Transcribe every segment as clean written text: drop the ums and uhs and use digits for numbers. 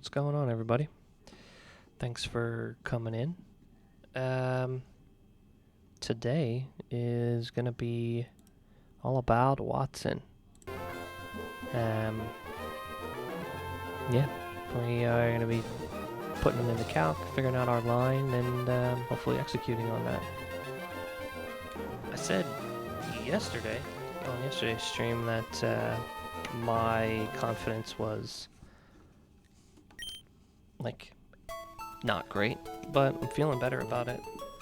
What's going on, everybody? Thanks for coming in. Today is going to be all about Wattson. Yeah, we are going to be putting them into calc, figuring out our line, and hopefully executing on that. I said yesterday, on yesterday's stream, that my confidence was, like, not great, but I'm feeling better about it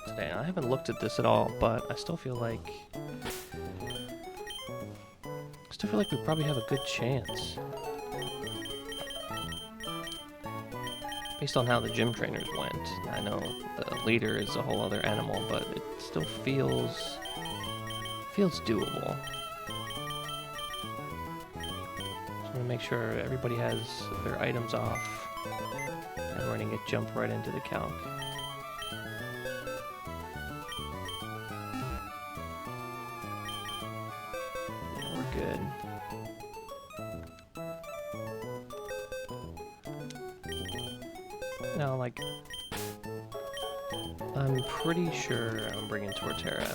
today. I haven't looked at this at all, but I still feel like we probably have a good chance. Based on how the gym trainers went. I know the leader is a whole other animal, but it still feels doable. Just want to make sure everybody has their items off, and we're going to jump right into the calc. Yeah, we're good. Now, like, I'm pretty sure I'm bringing Torterra.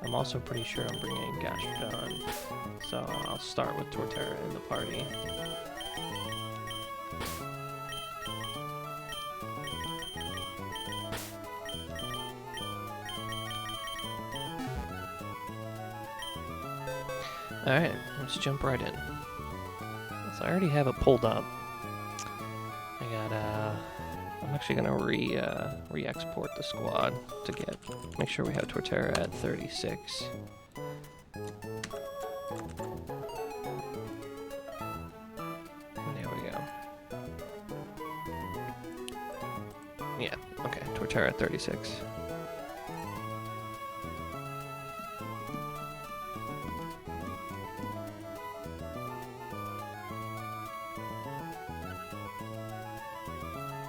I'm also pretty sure I'm bringing Gastrodon. So I'll start with Torterra in the party. Alright, let's jump right in. So I already have it pulled up. I'm actually gonna re-export the squad to make sure we have Torterra at 36. There we go. Yeah, okay, Torterra at 36.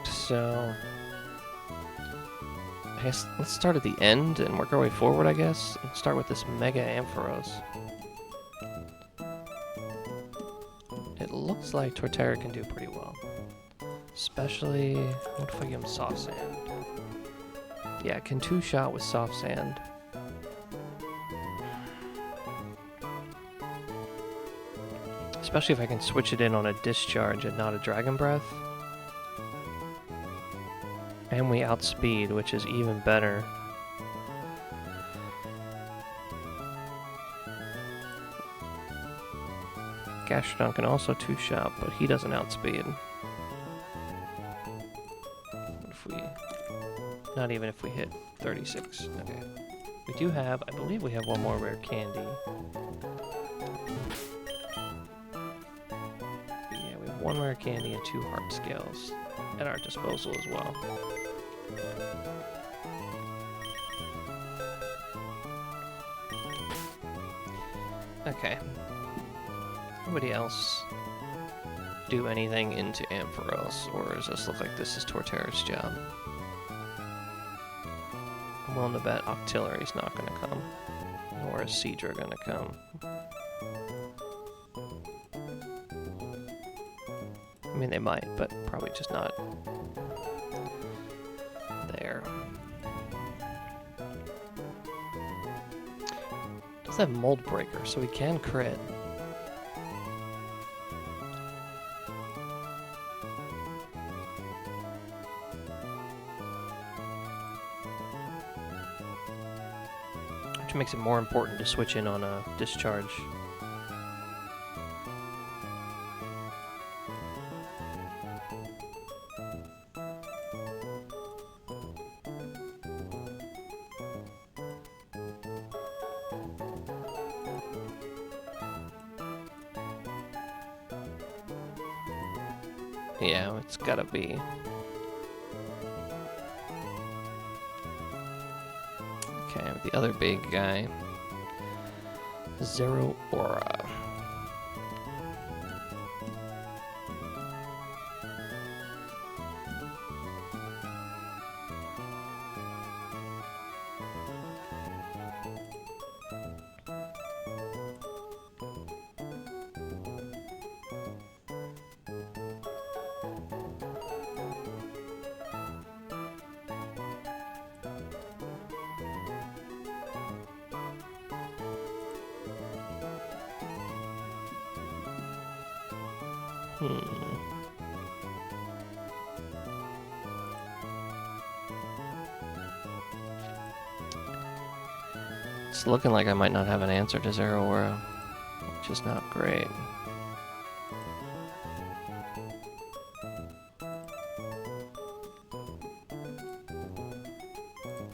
So, I guess let's start at the end and work our way forward, I guess. And start with this Mega Ampharos. It looks like Torterra can do pretty well. Especially, what if I give him Soft Sand? Yeah, can two-shot with Soft Sand. Especially if I can switch it in on a Discharge and not a Dragon Breath. And we outspeed, which is even better. Gastrodon can also two-shot, but he doesn't outspeed. If we... Not even if we hit 36. Okay. We do have... I believe we have one more rare candy. Yeah, we have one rare candy and 2 heart scales at our disposal as well. Okay. Anybody else do anything into Ampharos, or does this look like this is Torterra's job? I'm willing to bet Octillery's not going to come, nor is Seadra going to come. I mean, they might, but probably just not there. Does have Mold Breaker, so we can crit. Which makes it more important to switch in on a Discharge. Yeah, it's gotta be. Okay, the other big guy. Zero Aura. It's looking like I might not have an answer to Zero Aura, which is not great.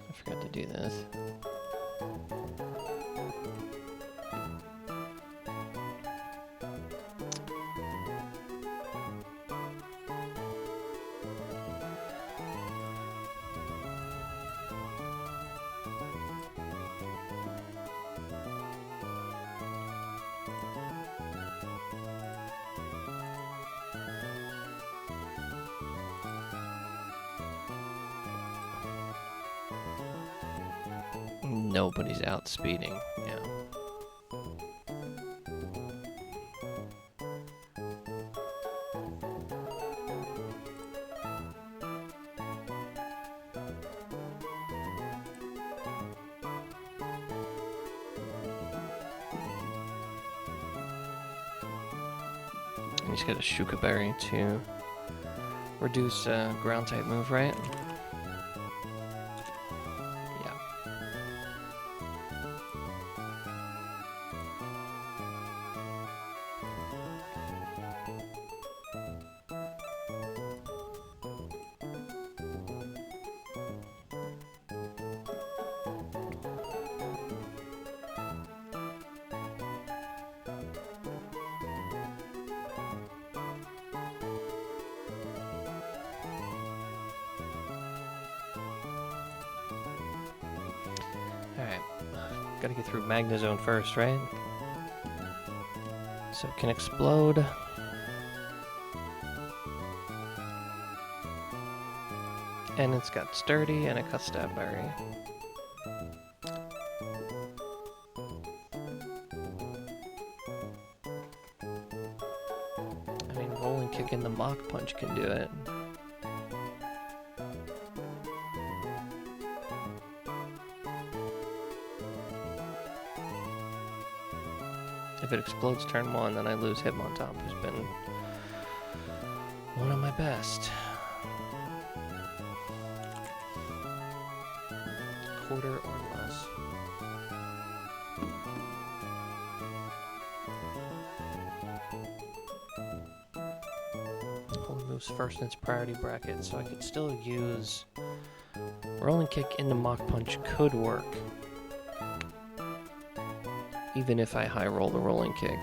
I forgot to do this. Nobody's outspeeding, yeah. And he's got a Shuka Berry to reduce ground type move, right? Alright, gotta get through Magnezone first, right? So it can explode. And it's got Sturdy and a Custap Berry. I mean, Rolling Kick and the Mach Punch can do it. If it explodes turn 1, then I lose Hitmontop, who's been one of my best. Quarter or less. Only moves first in its priority bracket, so I could still use Rolling Kick into Mach Punch could work. Even if I high roll the Rolling Kick.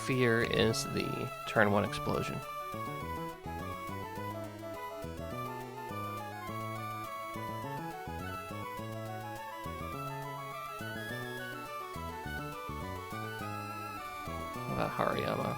Fear is the turn 1 explosion. What about Hariyama?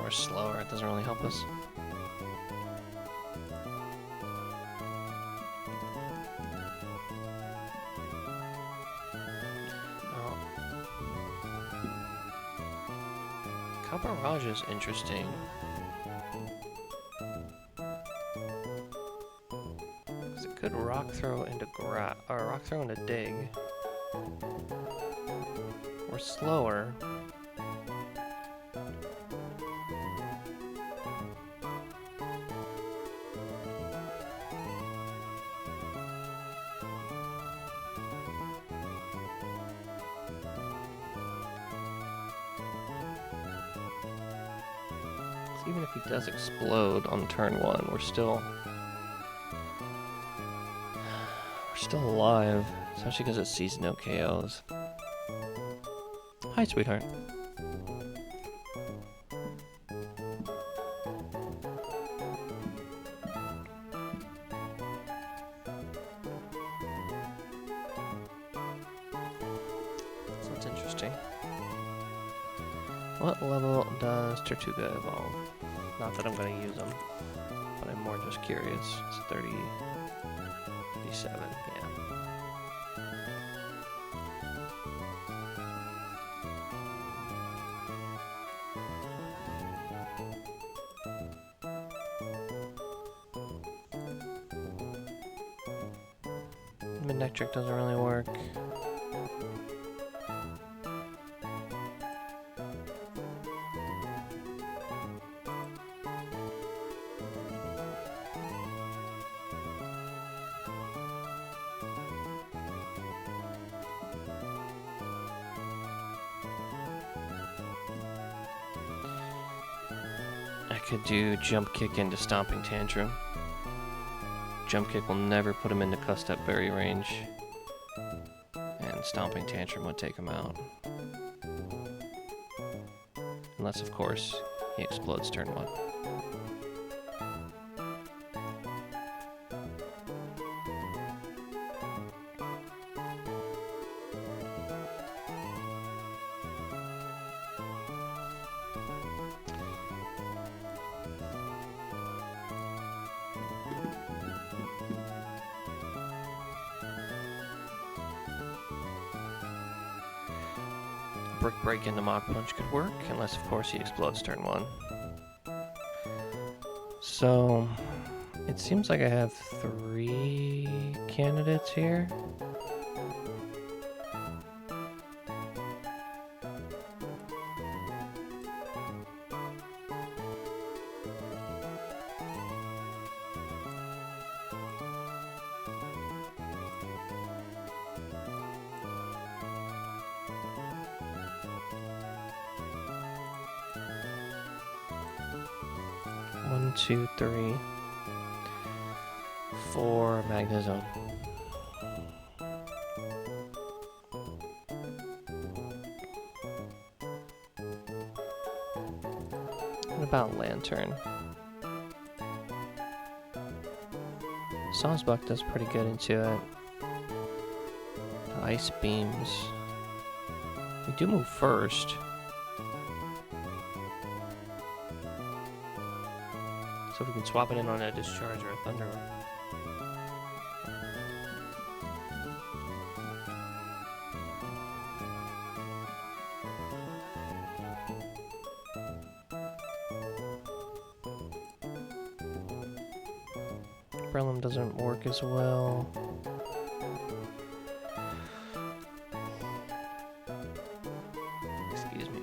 We're slower, it doesn't really help us. Oh. Caparage is interesting. Because it could Rock Throw into Rock Throw into Dig. We're slower. Even if he does explode on turn 1, we're still alive, especially because it sees no KOs. Hi, sweetheart. So it's interesting. What level does Tortuga evolve? Not that I'm going to use them, but I more just curious. It's 30, 37, yeah. Mid-neck trick doesn't really work. I could do jump kick into stomping tantrum. Jump kick will never put him into cussed up berry range. And stomping tantrum would take him out. Unless, of course, he explodes turn 1. Brick break into Mach Punch could work, unless of course he explodes turn 1. So, it seems like I have 3 candidates here. One, 2, 3, 4 Magnezone. What about Lantern? Sawsbuck does pretty good into it. The Ice Beams. We do move first. So we can swap it in on a Discharge or a Thunder. Umbrellum doesn't work as well. Excuse me.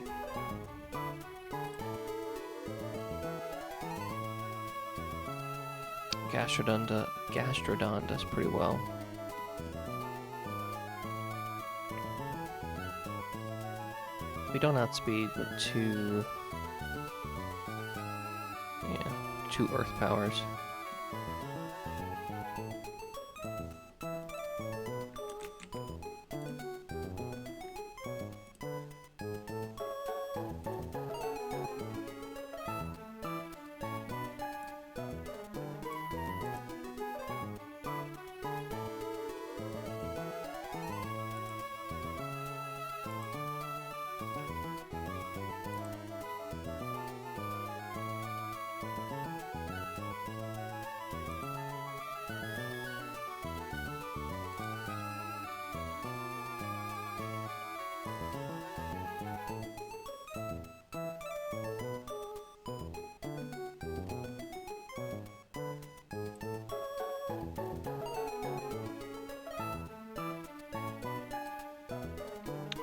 Gastrodon does pretty well. We don't outspeed with 2 Earth powers.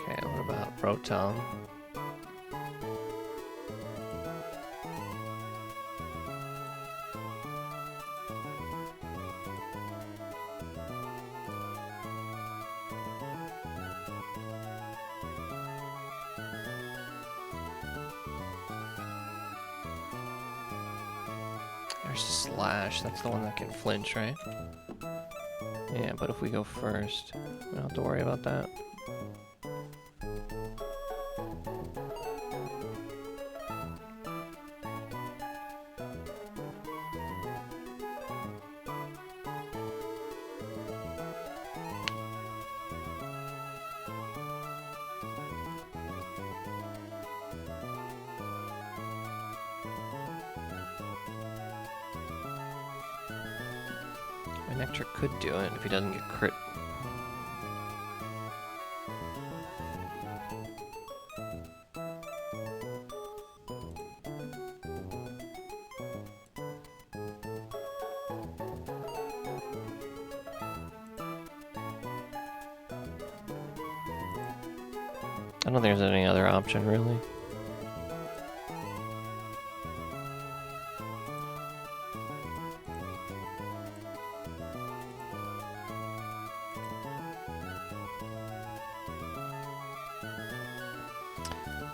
Okay, what about Rotom? There's Slash, that's the one that can flinch, right? Yeah, but if we go first, we don't have to worry about that. My Nectar could do it if he doesn't get crit. I don't think there's any other option, really.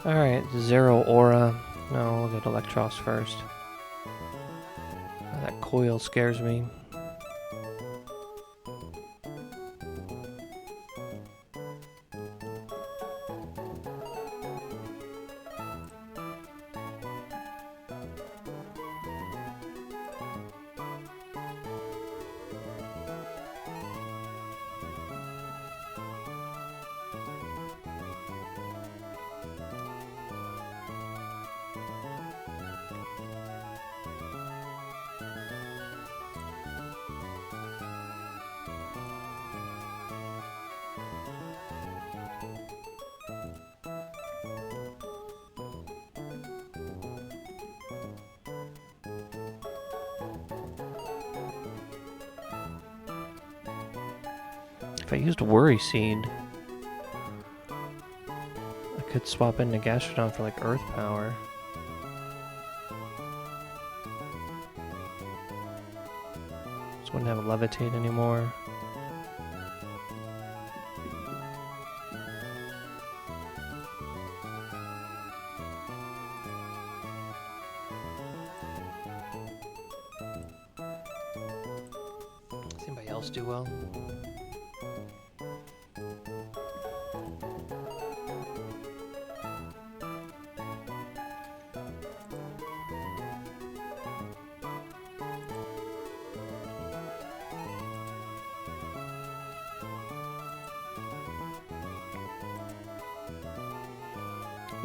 Alright, Zero Aura. No, we'll get Electros first. That coil scares me. If I used Worry Seed, I could swap into Gastrodon for like Earth Power. Just wouldn't have Levitate anymore. Does anybody else do well?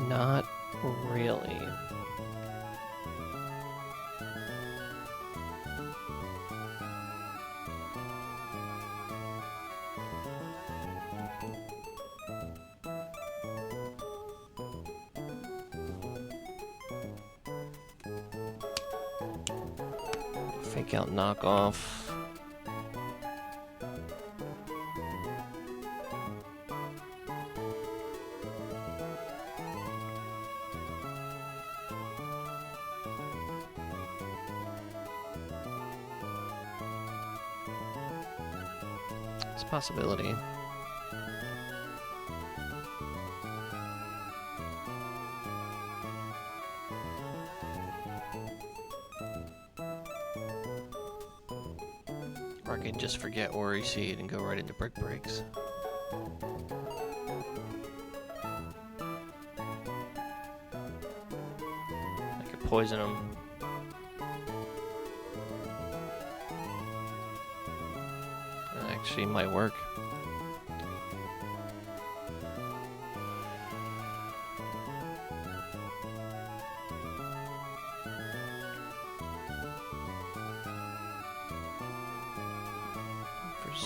Not really. Fake out knockoff. It's a possibility. Or I could just forget Worry Seed and go right into Brick Breaks. I could poison him. That actually might work.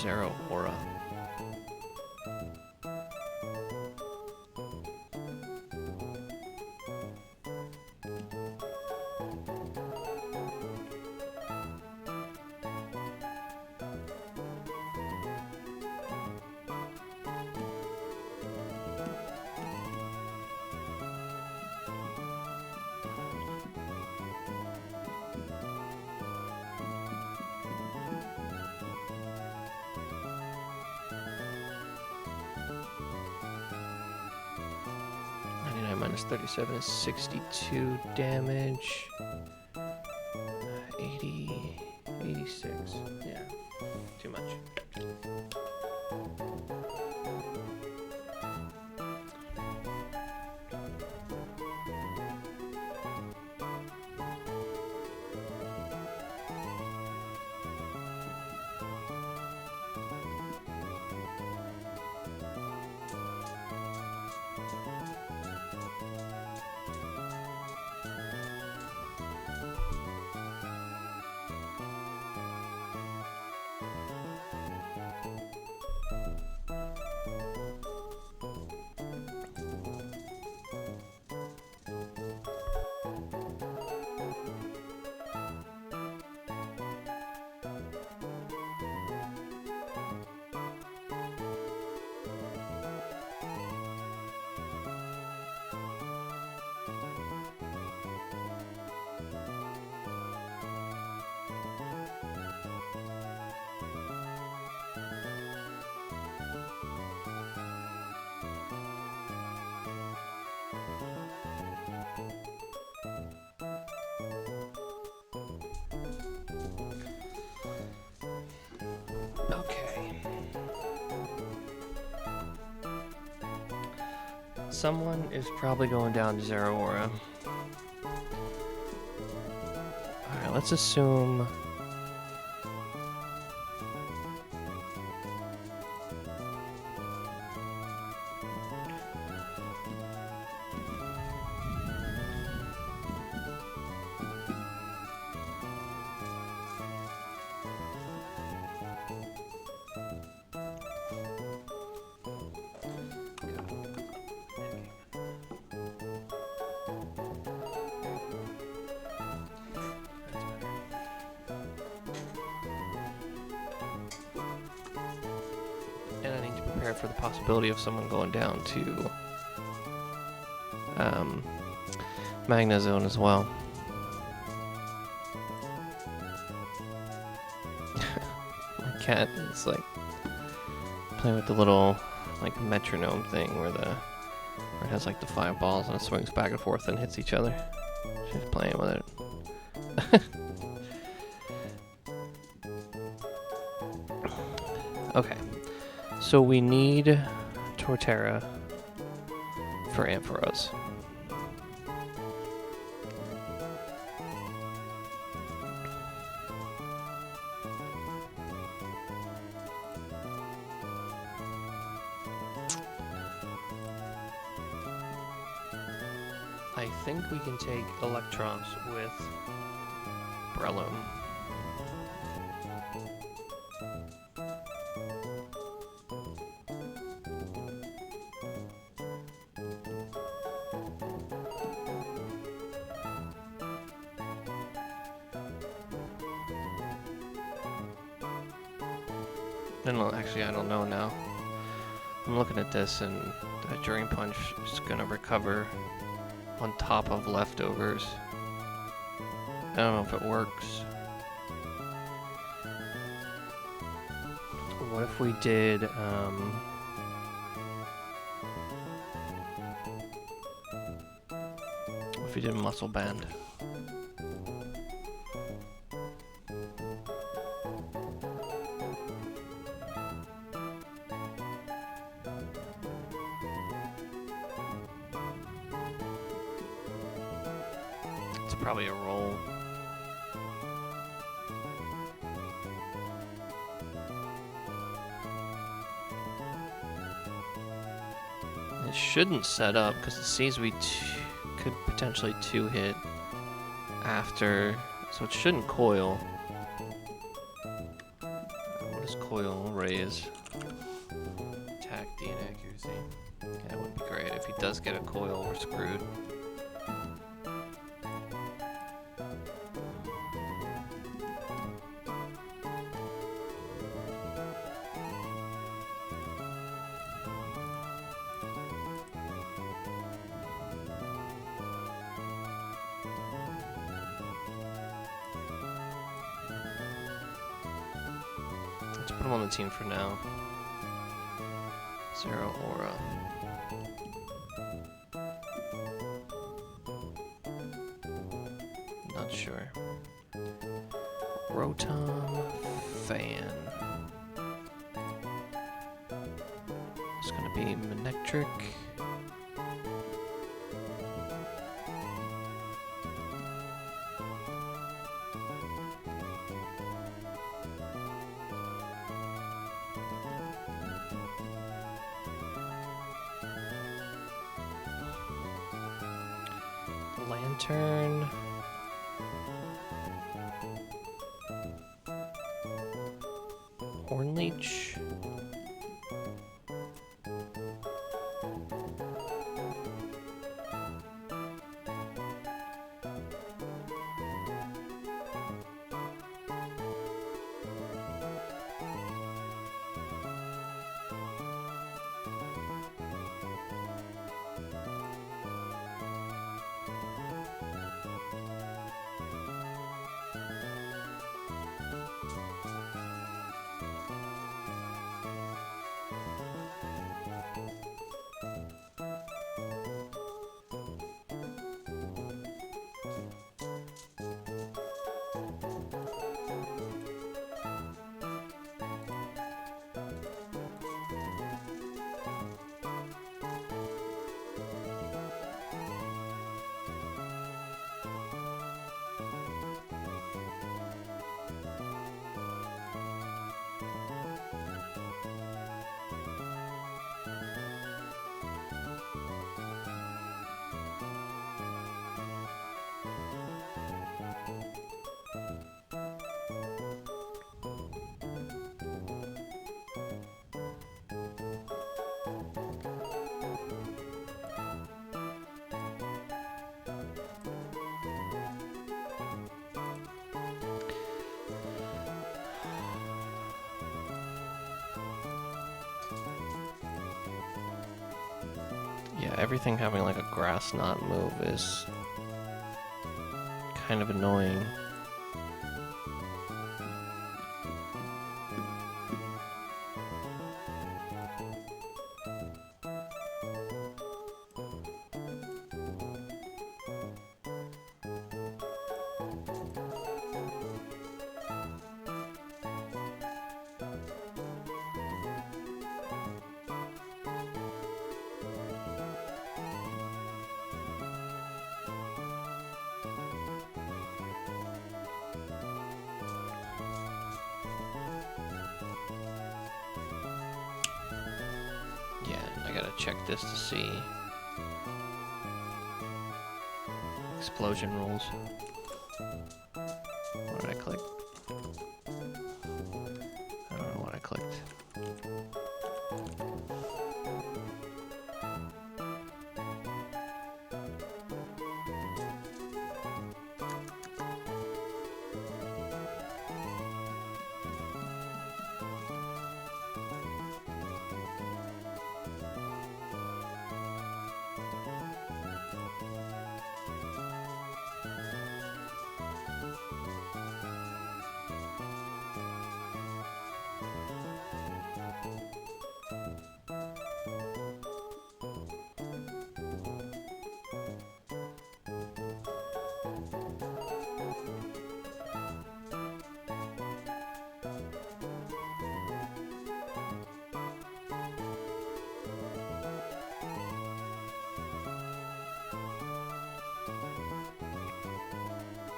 Zero Aura. Minus 37 is 62 damage. 80, 86. Yeah, too much. Okay. Someone is probably going down to 0 aura. Alright, let's assume... And I need to prepare for the possibility of someone going down to Magna Zone as well. My cat is like playing with the little like metronome thing where it has like the 5 balls and it swings back and forth and hits each other. She's playing with it. Okay. So we need Torterra for Ampharos. I think we can take Electros with Breloom. No, actually, I don't know now. I'm looking at this, and the Drain Punch is gonna recover on top of leftovers. I don't know if it works. What if we did, what if we did Muscle Band? It's probably a roll. It shouldn't set up because it sees we could potentially 2-hit after, so it shouldn't coil. What does coil raise? Attack, D, and accuracy. Yeah, that would be great. If he does get a coil, we're screwed. Let's put him on the team for now. 0 aura. Not sure. Rotom Fan. It's gonna be Manectric. Lantern. Hornleech. Yeah, everything having like a grass knot move is kind of annoying. Yeah, I gotta check this to see. Explosion rules. What did I click? I don't know what I clicked.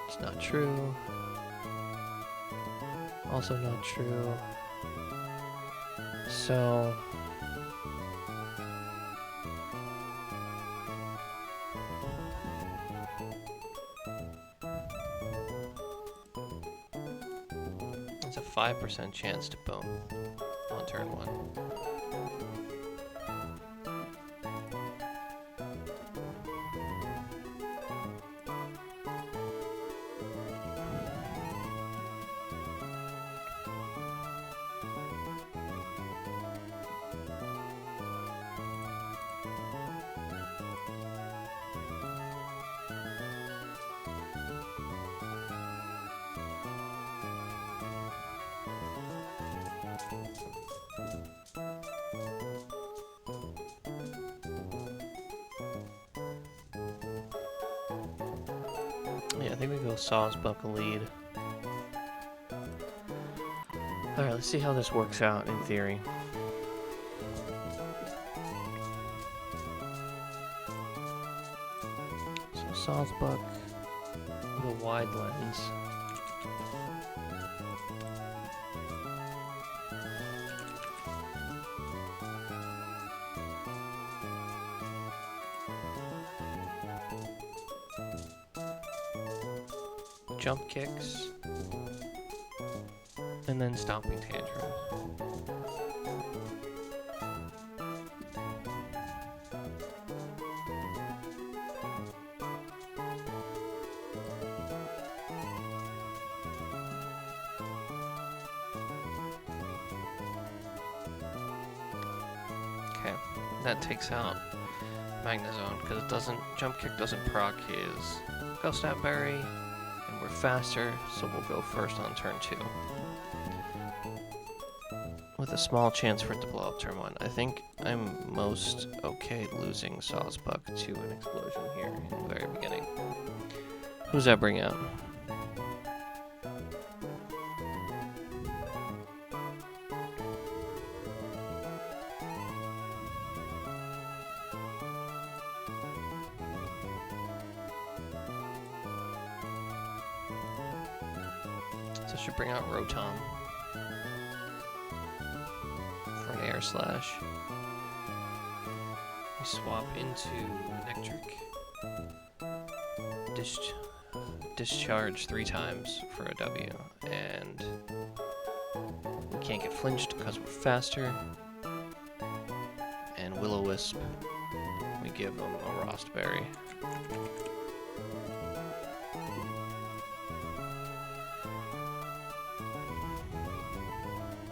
It's not true. Also not true. So... There's a 5% chance to boom on turn 1. Yeah, I think we go Sawsbuck lead. Alright, let's see how this works out in theory. So Sawsbuck with a wide lens. Jump kicks, and then stomping tantrums. Okay, that takes out Magnezone because it doesn't, jump kick doesn't proc his Ghost Snap Berry. And we're faster, so we'll go first on turn 2. With a small chance for it to blow up turn 1. I think I'm most okay losing Sawsbuck to an explosion here in the very beginning. Who's that bring out? So should bring out Rotom for an Air Slash. We swap into Electric. Discharge 3 times for a W, and we can't get flinched because we're faster. And Will-O-Wisp, we give him a Frost Berry.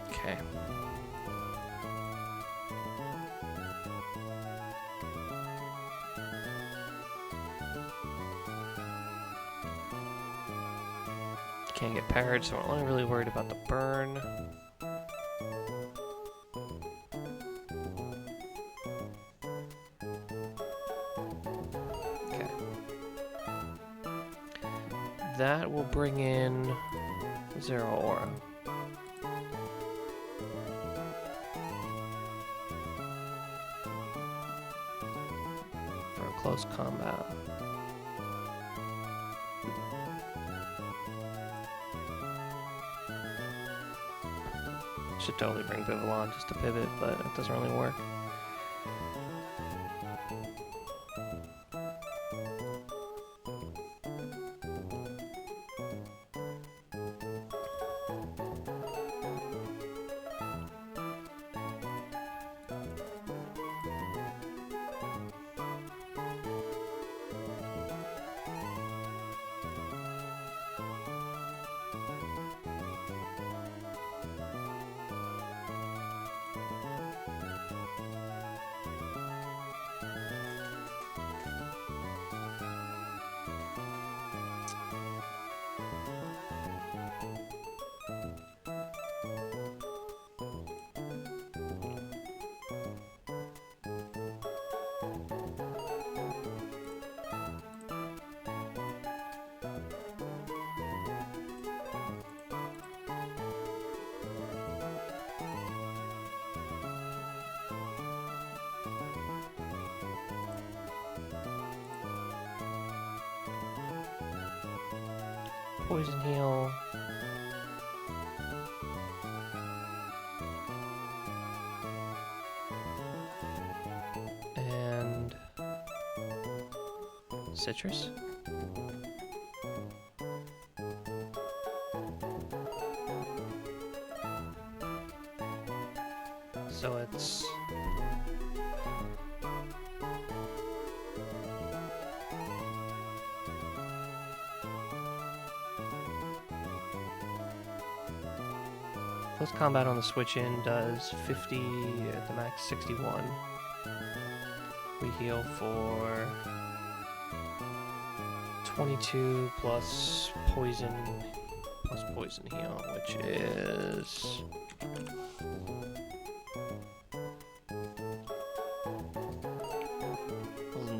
Okay. Can't get parried, so we're only really worried about the burn. Okay. That will bring in 0 aura. For a close combat. Should totally bring Bivalon just to pivot, but it doesn't really work. Poison heal. And citrus. So it's close combat on the switch in does 50 at the max 61. We heal for 22 plus poison heal, which is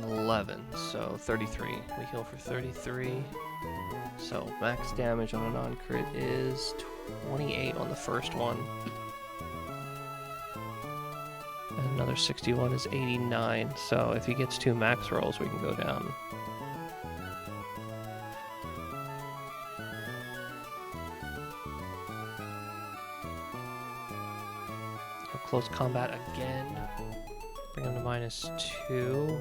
11, so 33. We heal for 33. So max damage on a non-crit is 28 on the first one. And another 61 is 89. So if he gets 2 max rolls, we can go down. Close combat again. Bring him to -2.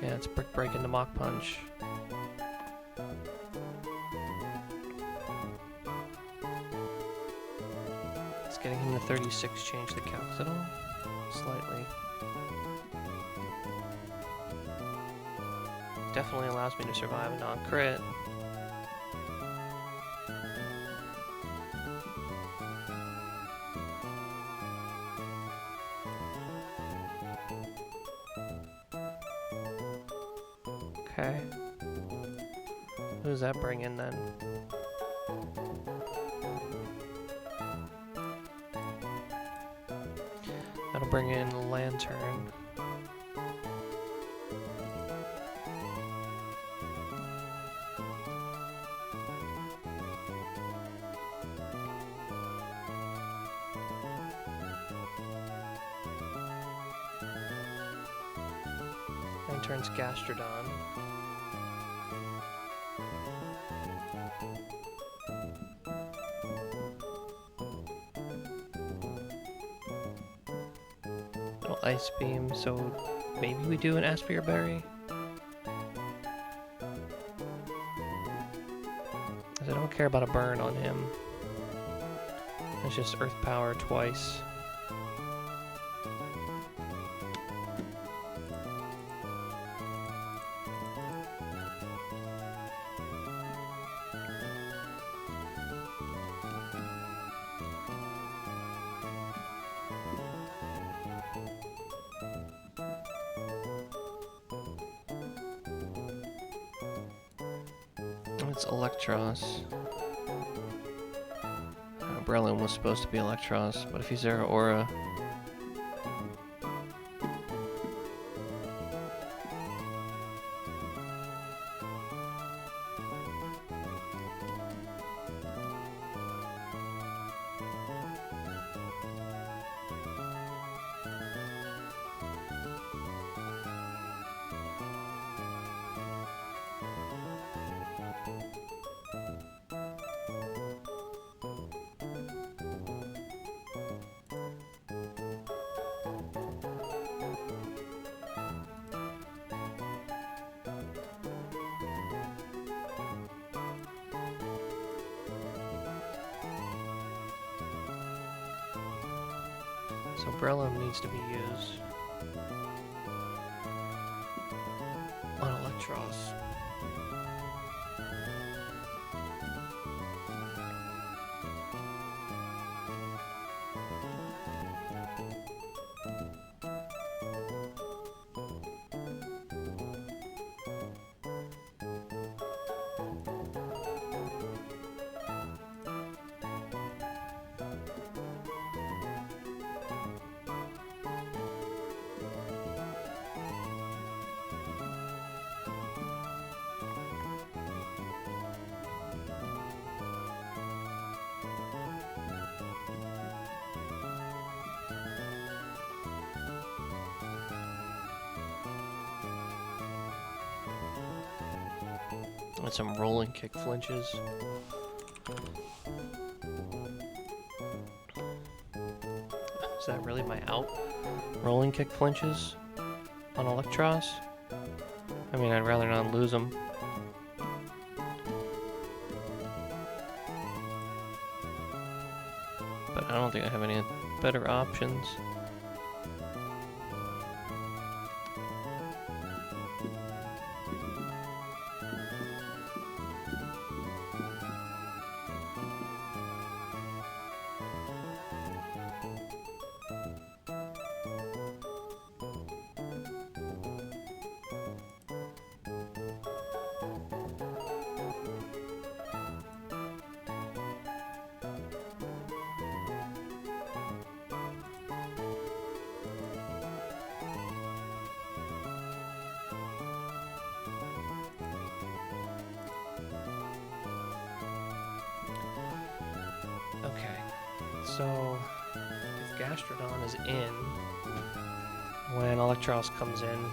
Yeah, it's brick break into Mach Punch. It's getting him to 36 change the calcs at all? Slightly. Definitely allows me to survive a non-crit. Okay. Who does that bring in then? That'll bring in Lantern. Lantern's Gastrodon. Ice Beam, so maybe we do an Aspire Berry? Because I don't care about a burn on him. It's just Earth Power twice. It's Electros. Brelin was supposed to be Electros, but if he's there, Aura. So Brelin needs to be used on Electros. With some rolling kick flinches. Is that really my out? Rolling kick flinches on Electros? I mean, I'd rather not lose them. But I don't think I have any better options. Okay, so if Gastrodon is in when Electros comes in,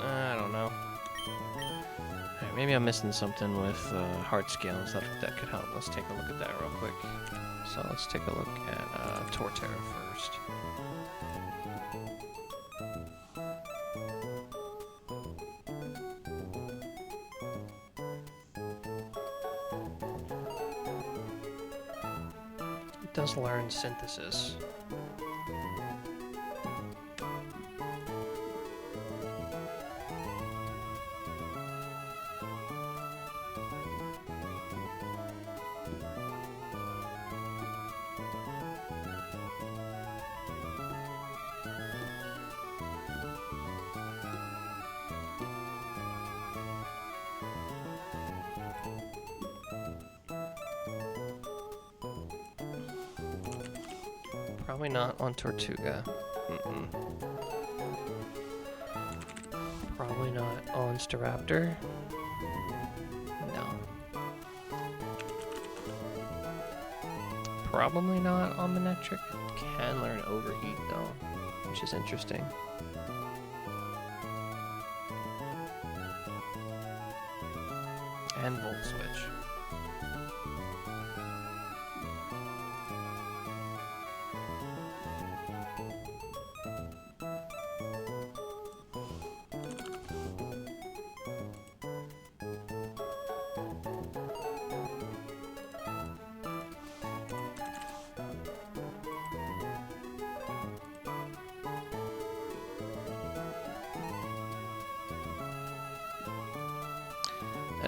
I don't know. Alright, maybe I'm missing something with heart scales that could help. Let's take a look at that real quick. So let's take a look at Torterra first. It does learn synthesis. Probably not on Tortuga. Probably not on Staraptor. No. Probably not on Manectric. Can learn Overheat though, which is interesting. And Volt Switch.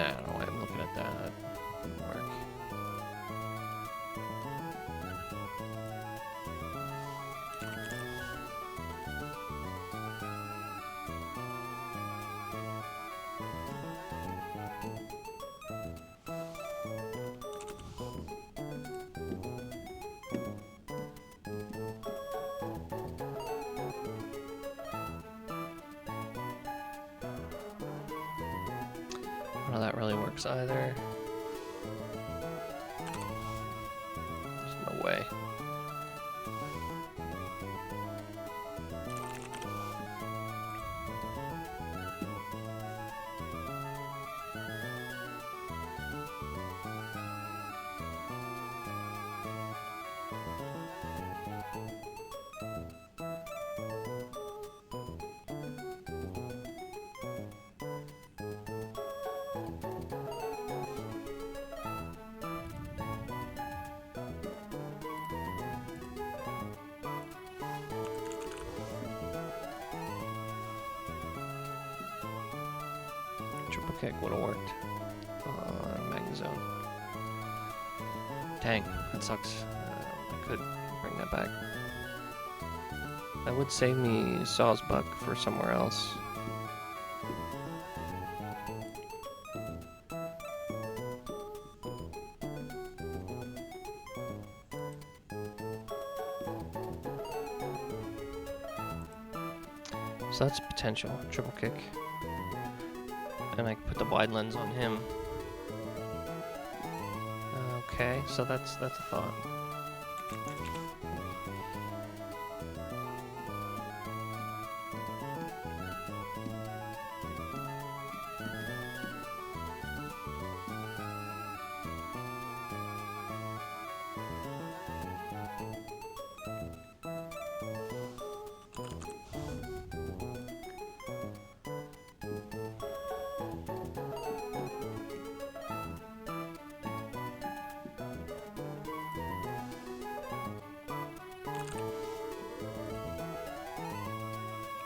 I don't know why I'm looking at that. That didn't work. None of that really works either. There's no way. Triple kick would have worked on Magna Zone. Dang, that sucks. I could bring that back. That would save me Saw's Buck for somewhere else. So that's potential. Triple kick. And I can put the wide lens on him. Okay, so that's a thought.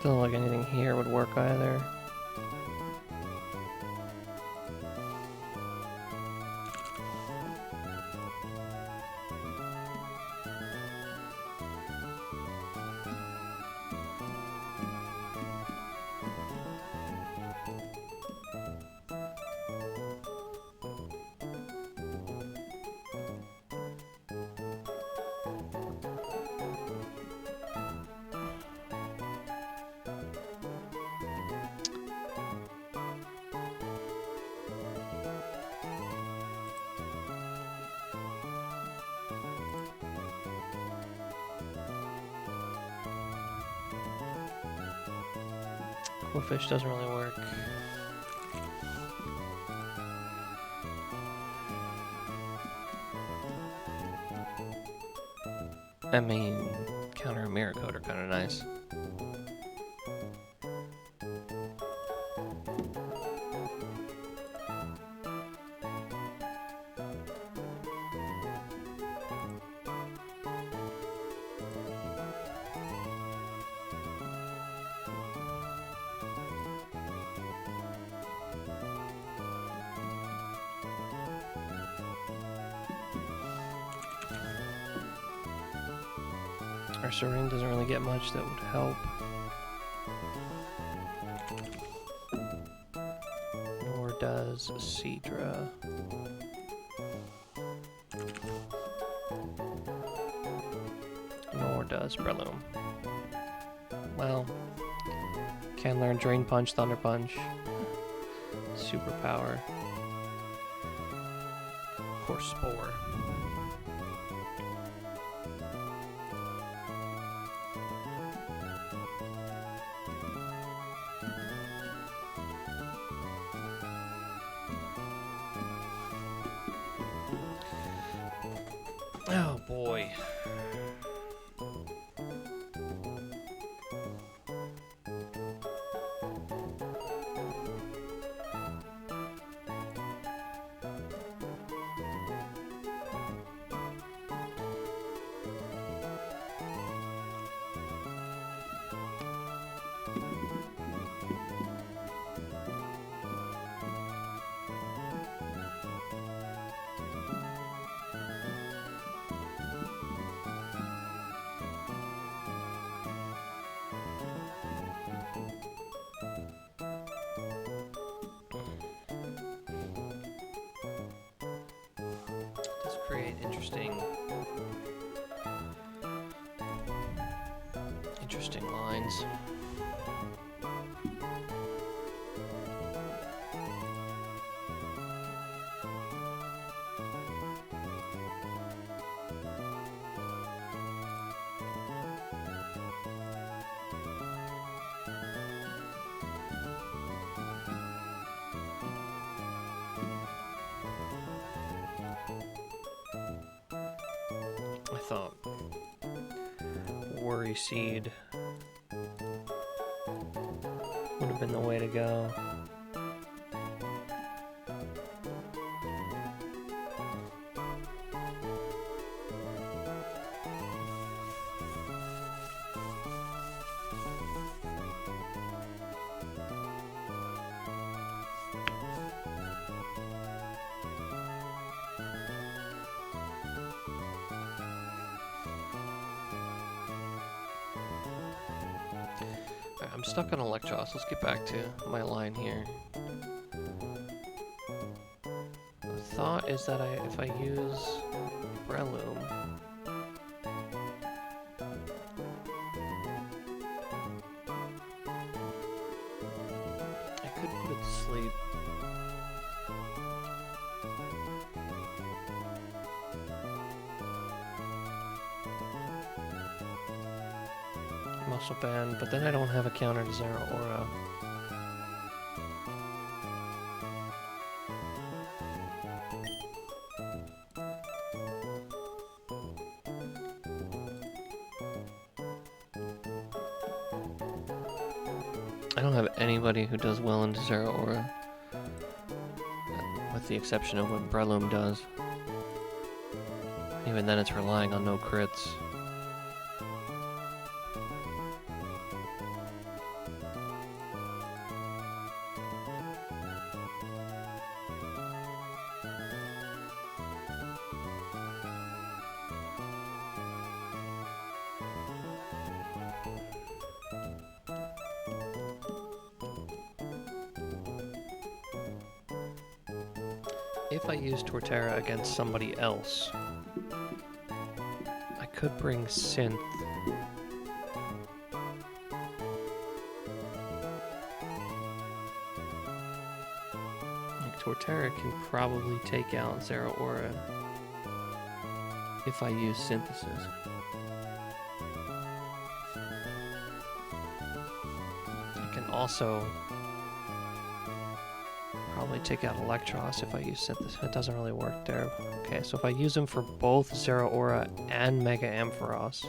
Doesn't look like anything here would work either. Fish doesn't really work. I mean, counter and mirror coat are kind of nice. Our Serene doesn't really get much that would help. Nor does Cedra. Nor does Breloom. Well, can learn Drain Punch, Thunder Punch, Superpower. Of course, Spore. Oh boy. create interesting lines. I thought worry seed would have been the way to go. I'm stuck on Electros. Let's get back to my line here. The thought is that if I use Breloom, I could put it to sleep. Muscle Band, but then I don't have a counter to Zero Aura. I don't have anybody who does well into Zero Aura, with the exception of what Breloom does. Even then it's relying on no crits. If I use Torterra against somebody else, I could bring Synth. Like, Torterra can probably take out Zero Aura if I use Synthesis. I can also probably take out Electros if I use Synthesis. It doesn't really work there. Okay, so if I use them for both Zero Aura and Mega Ampharos,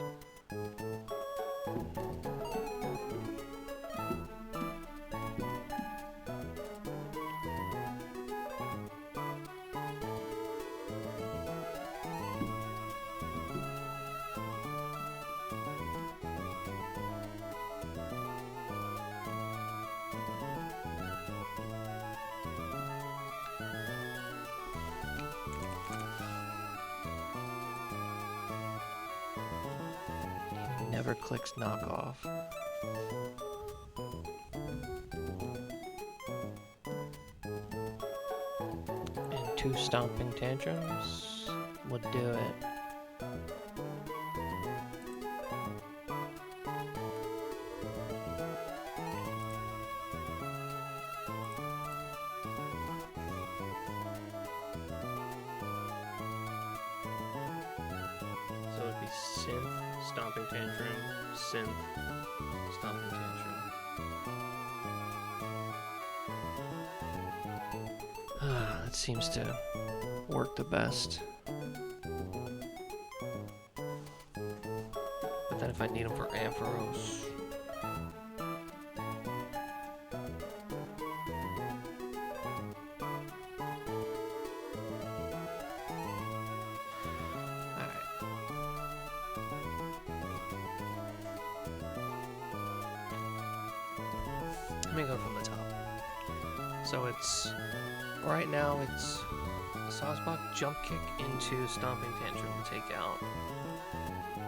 never clicks knockoff. And 2 Stomping Tantrums would do it. So it'd be Synth, Stomping Tantrum, Synth, Stomping Tantrum. That seems to work the best. But then if I need them for Ampharos, let me go from the top. So it's, right now it's Sawsbuck, Jump Kick into Stomping Tantrum to take out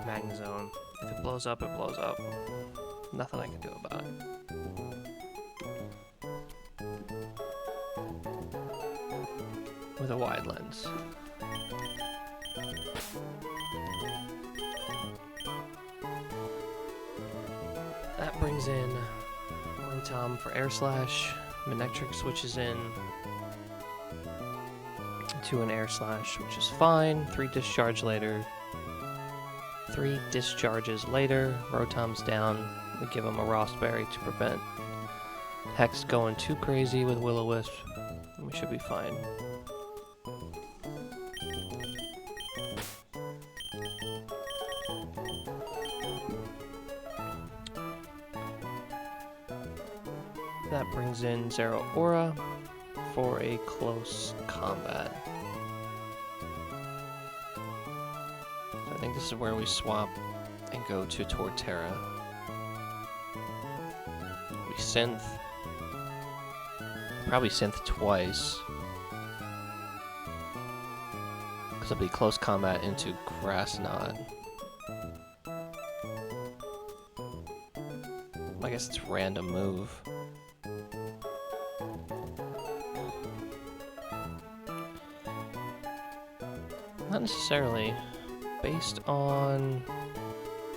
Magnezone. If it blows up, it blows up. Nothing I can do about it. With a wide lens. That brings in Rotom for Air Slash. Manectric switches in to an Air Slash, which is fine. 3 discharges later, Rotom's down. We give him a Rostberry to prevent Hex going too crazy with Will-O-Wisp. We should be fine. That brings in Zeraora for a close combat. So I think this is where we swap and go to Torterra. We synth. Probably synth twice. Because it'll be close combat into Grass Knot. I guess it's random move. Not necessarily. Based on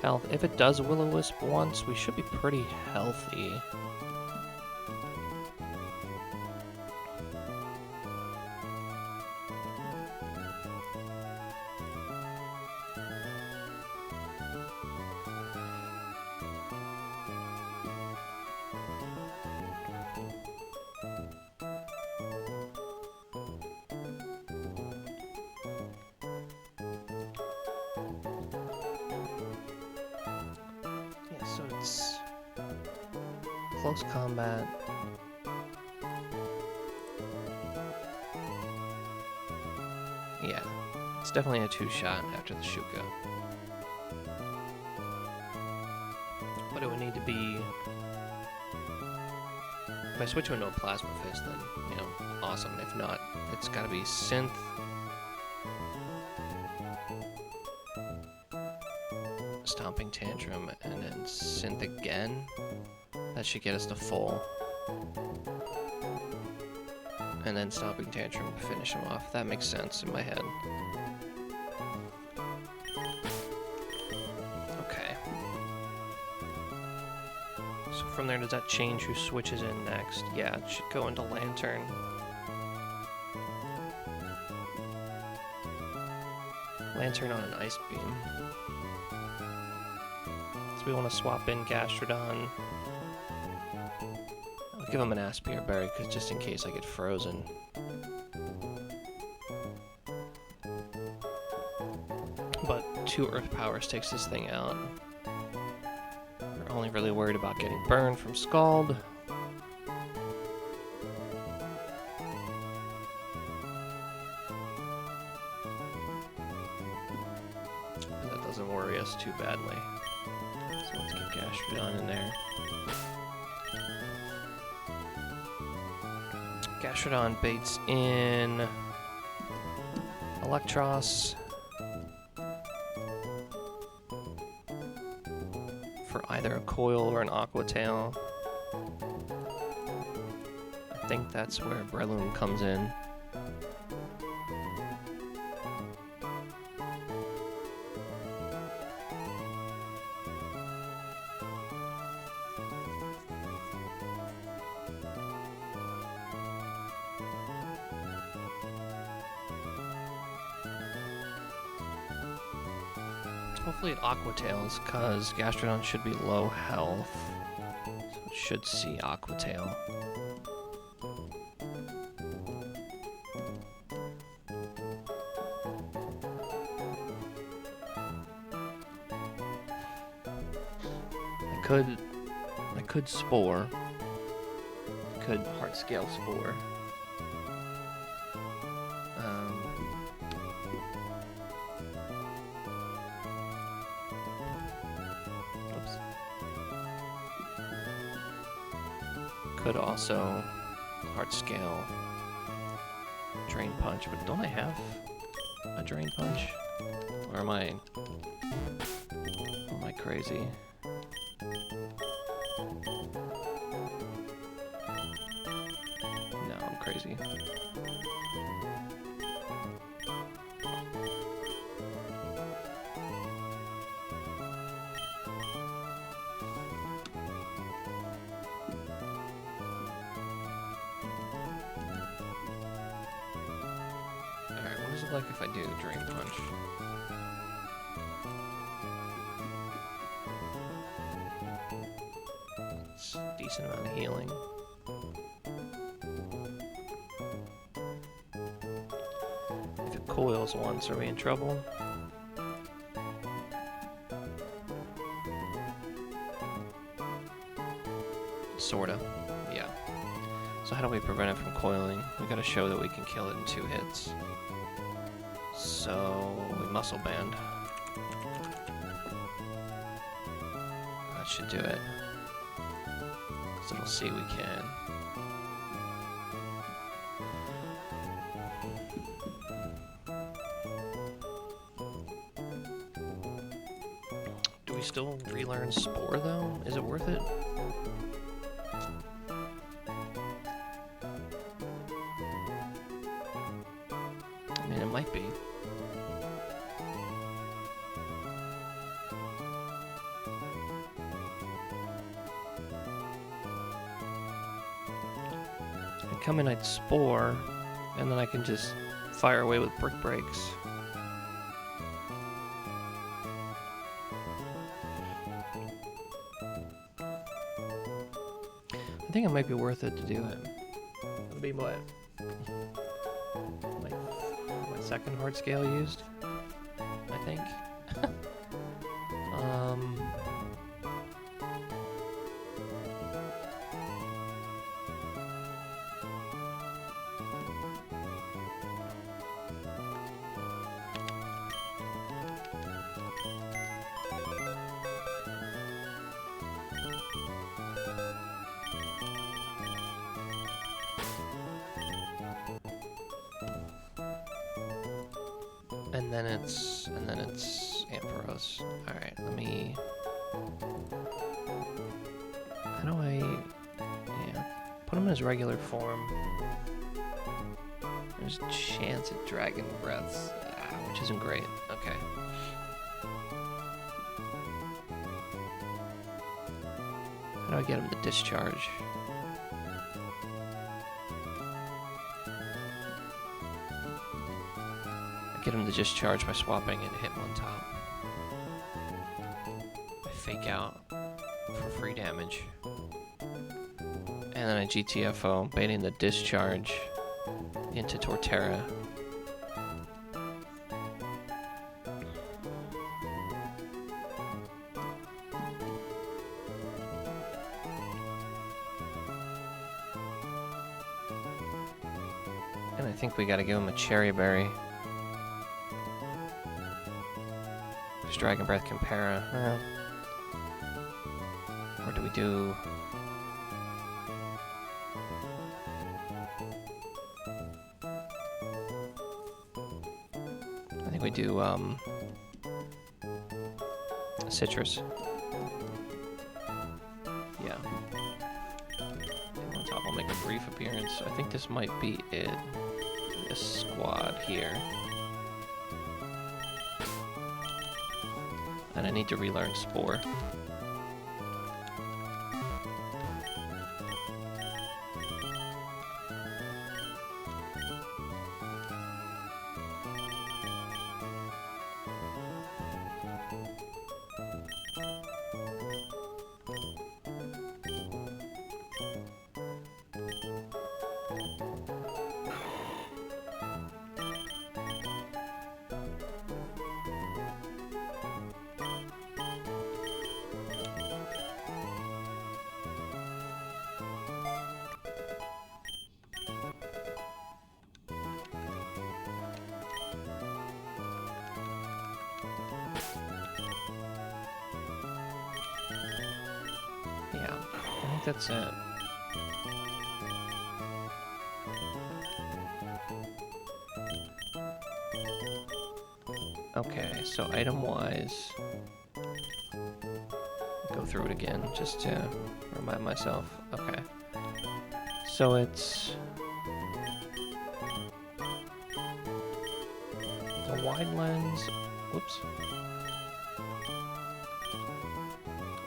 health, if it does Will-O-Wisp once, we should be pretty healthy. So it's close combat. Yeah, it's definitely a 2-shot after the Shuka. But it would need to be... If I switch into a Plasma Fist, then, you know, awesome. If not, it's gotta be Synth. Stomping Tantrum, and then Synth again. That should get us to full. And then Stomping Tantrum to finish him off. That makes sense in my head. Okay. So from there, does that change who switches in next? Yeah, it should go into Lantern. Lantern on an Ice Beam. So we want to swap in Gastrodon. I'll give him an Aspire Berry, because just in case I get frozen. But 2 Earth Powers takes this thing out. We're only really worried about getting burned from Scald. That doesn't worry us too badly. So let's get Gastrodon in there. Gastrodon baits in Electros for either a Coil or an Aqua Tail. I think that's where Breloom comes in. Hopefully it Aqua Tails, because Gastrodon should be low health. So it should see Aqua Tail. I could Spore. Could Heart Scale Spore. Could also Heart Scale Drain Punch, but don't I have a Drain Punch? Or am I crazy? No, I'm crazy. look like if I do Dream Punch? It's a decent amount of healing. If it coils once, are we in trouble? Sorta, yeah. So how do we prevent it from coiling? We gotta show that we can kill it in 2 hits. So we muscle band. That should do it. So it'll see we can. Do we still relearn Spore though? Is it worth it? I mean, it might be. I'd come in, I'd Spore, and then I can just fire away with Brick Breaks. I think it might be worth it to do it. It'll be what? My second hard scale used, I think. And then it's Ampharos. Alright, let me... How do I... Yeah, put him in his regular form. There's a chance at Dragon Breaths, which isn't great. Okay. How do I get him to discharge? Get him to discharge by swapping and hit one top. I fake out for free damage. And then I GTFO, baiting the discharge into Torterra. And I think we gotta give him a Cherry Berry. Dragon Breath can para. Or do we do... I think we do, Citrus. Yeah. And on top will make a brief appearance. I think this might be it. This squad here. And I need to relearn Spore. Yeah, I think that's it. Okay, so item-wise, go through it again just to remind myself. Okay, so it's the wide lens. Whoops.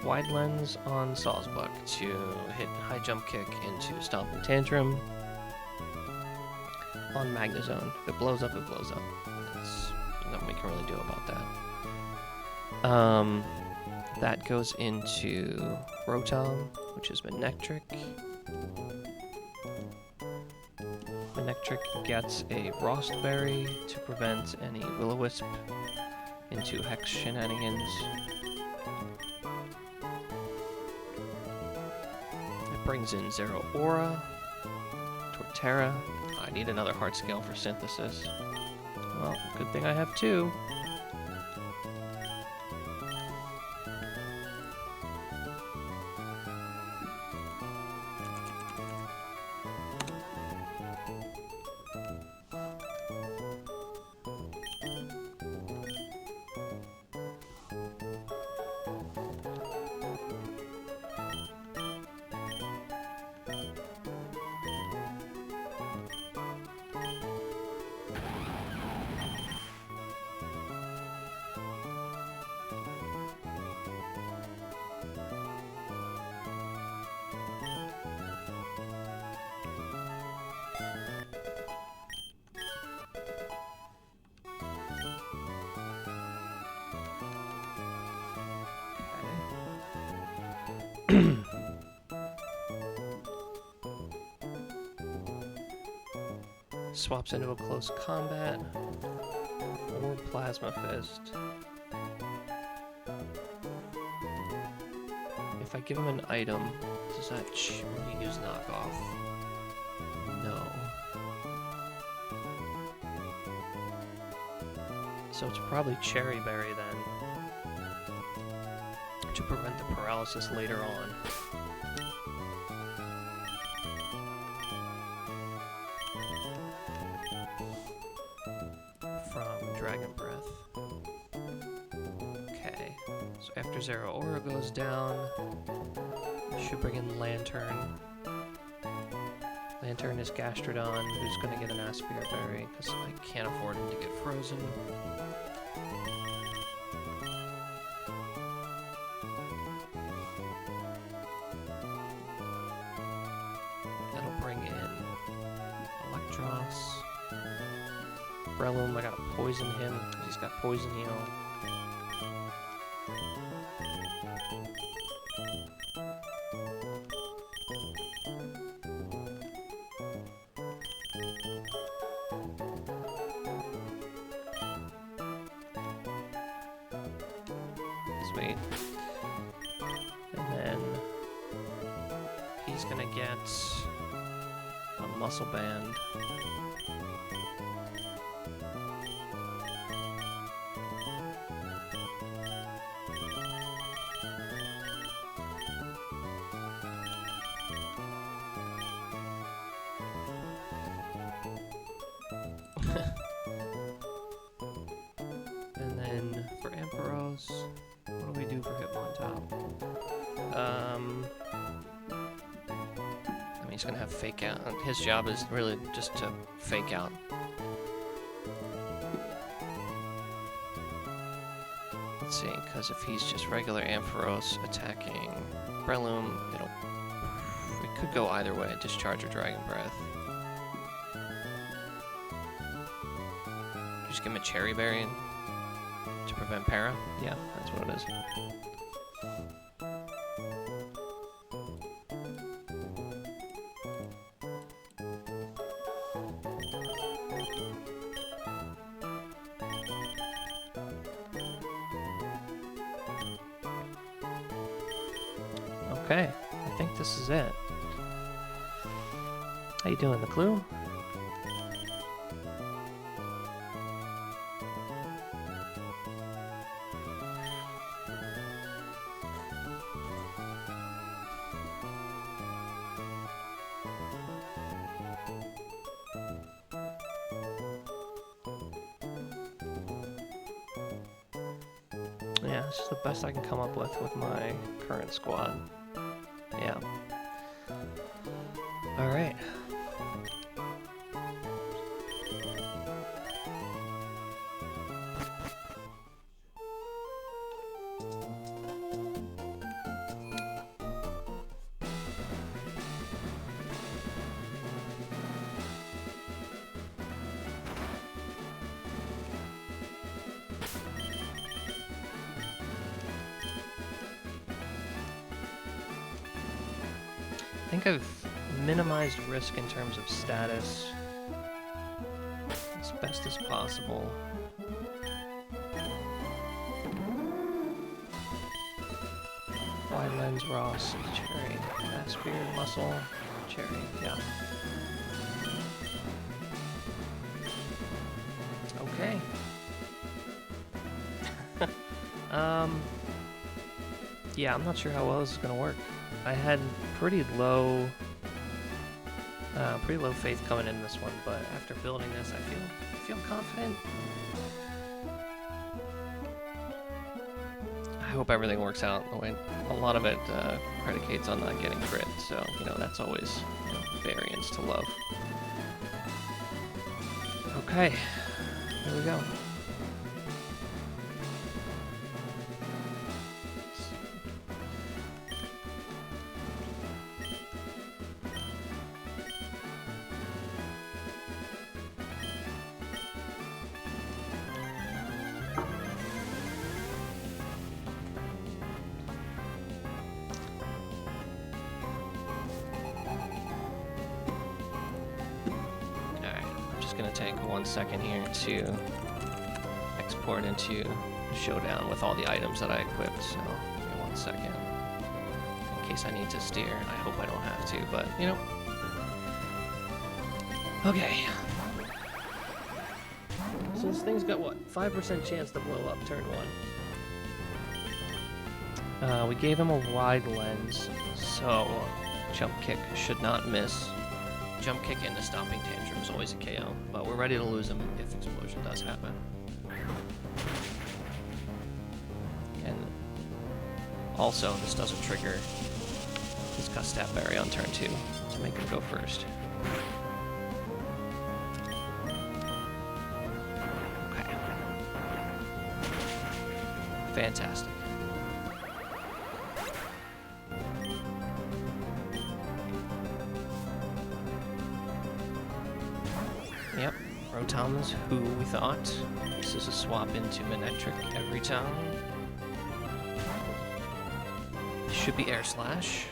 Wide lens on Sawsbuck to hit high jump kick into Stomping Tantrum on Magnezone. If it blows up, it blows up. can really do about that. That goes into Rotom, which is Manectric. Manectric gets a Rostberry to prevent any Will-O-Wisp into Hex shenanigans. It brings in Zeraora, Torterra. I need another Heart Scale for Synthesis. Well, good thing I have two. Swaps into a close combat or Plasma Fist. If I give him an item, does that use knockoff? No. So it's probably Cherry Berry then, to prevent the paralysis later on. Dragon Breath. Okay, so after Zeraora goes down, should bring in Lantern. Lantern is Gastrodon, who's going to get an Aspire Berry, because I can't afford him to get frozen. That'll bring in Electros. Breloom, I gotta poison him because he's got Poison Heal. Sweet. And then he's gonna get a Muscle Band. And then for Ampharos, what do we do for Hitmontop? I mean, he's gonna have Fake Out. His job is really just to fake out. Let's see, because if he's just regular Ampharos attacking Breloom, it could go either way, Discharge or Dragon Breath. Just give him a Cherry Berry to prevent para? Yeah, that's what it is. Okay, I think this is it. How you doing, the clue? Yeah, this is the best I can come up with my current squad. Yeah. Alright. think I've minimized risk in terms of status as best as possible. Wide lens, Ross, cherry, fast beard, muscle, cherry, yeah. Okay. Yeah, I'm not sure how well this is gonna work. I had pretty low faith coming in this one, but after building this, I feel confident. I hope everything works out the way. A lot of it predicates on not getting crit, so you know that's always variance to love. Okay, here we go. Gonna take 1 second here to export into Showdown with all the items that I equipped, so give me 1 second in case I need to steer. I hope I don't have to, but you know. Okay. So this thing's got what? 5% chance to blow up turn 1. We gave him a wide lens, so jump kick should not miss. Jump kick into Stomping Tantrum is always a KO, but we're ready to lose him if explosion does happen. And also, this doesn't trigger his Stab Berry on turn 2 to make him go first. Okay. Fantastic. Yep, Rotom's who we thought. This is a swap into Manectric every time. Should be Air Slash.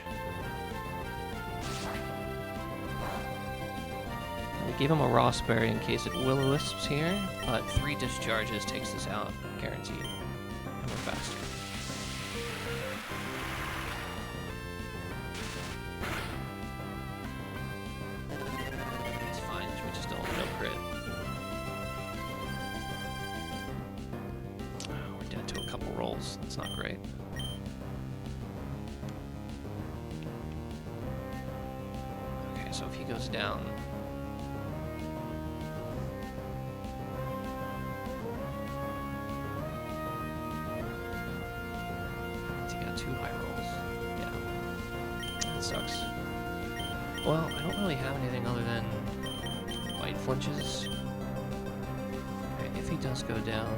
We gave him a Rossberry in case it Will-O-Wisps here, but 3 discharges takes this out, guaranteed. And we're faster. That's not great. Okay, so if he goes down... He got 2 high rolls. Yeah. That sucks. Well, I don't really have anything other than white flinches. Okay, if he does go down...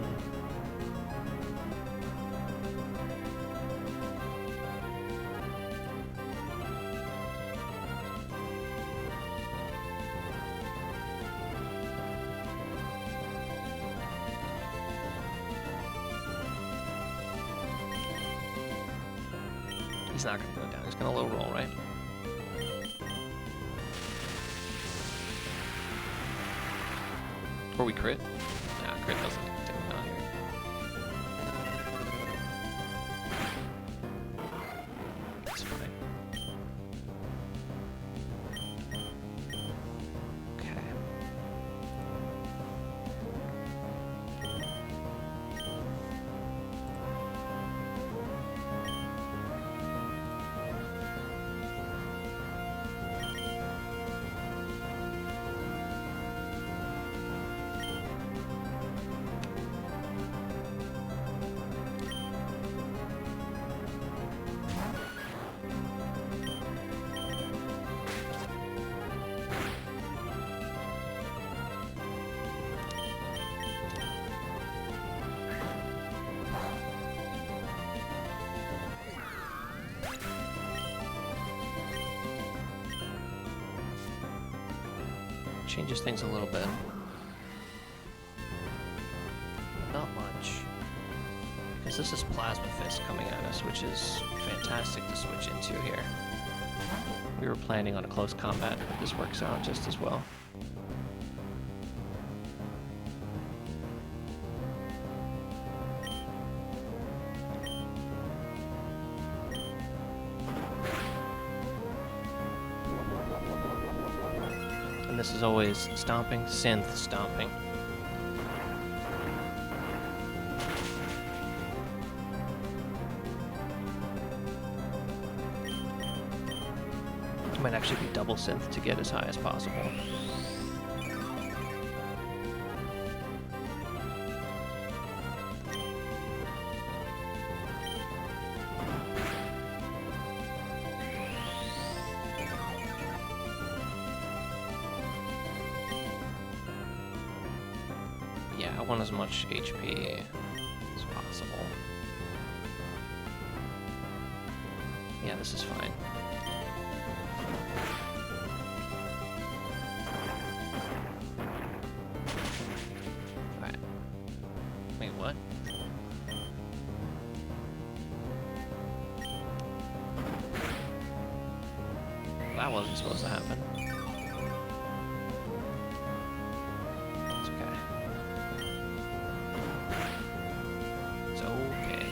He's not going to go down. He's going to low roll, right? Or we crit? Nah, crit doesn't take him out here. That's fine. Okay. Changes things a little bit. Not much. Because this is Plasma Fist coming at us, which is fantastic to switch into here. We were planning on a close combat, but this works out just as well. And this is always stomping, synth stomping. Might actually be double synth to get as high as possible. Yeah, I want as much HP as possible. Yeah, this is fine. What? That wasn't supposed to happen. It's okay. It's okay.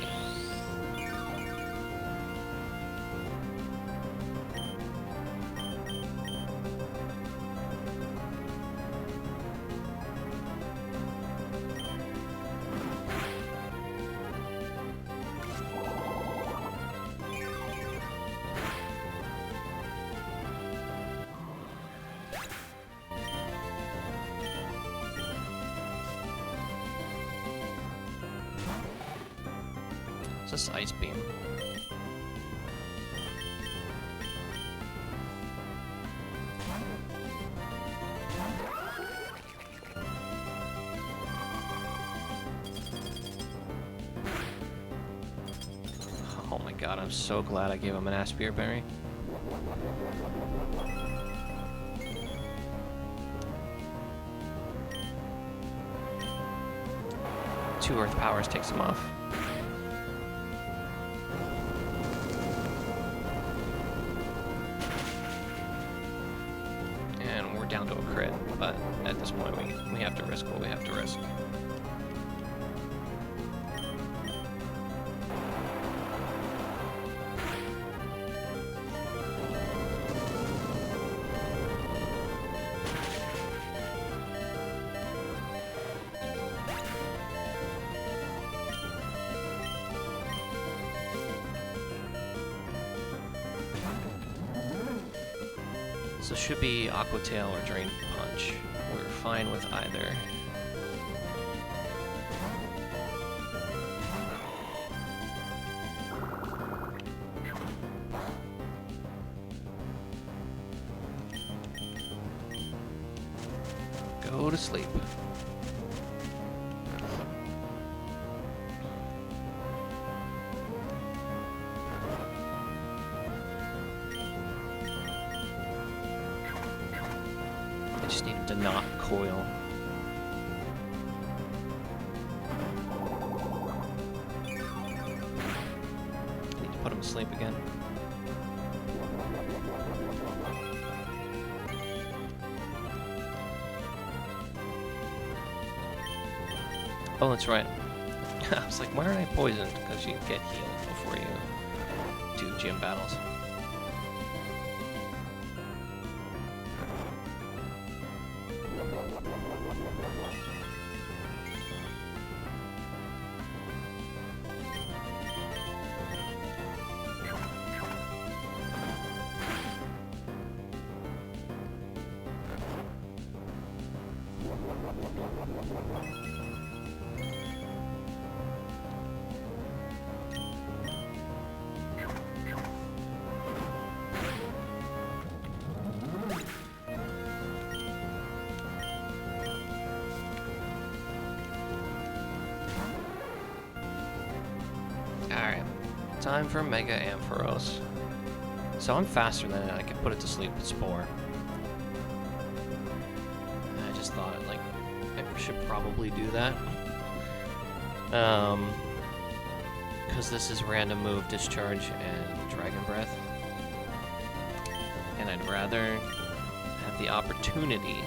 This ice beam. Oh my god, I'm so glad I gave him an Aspire Berry. Two Earth Powers takes him off. Down to a crit, but at this point we have to risk what we have to risk. So should be Aqua Tail or Drain Punch. We're fine with either. Go to sleep. Just need to not coil. Need to put him to sleep again. Oh, that's right. I was like, why aren't I poisoned? Because you get healed before you do gym battles. Alright, time for Mega Ampharos. So I'm faster than it, I can put it to sleep with Spore. And I just thought, like, I should probably do that. Because this is random move, discharge, and Dragon Breath. and I'd rather have the opportunity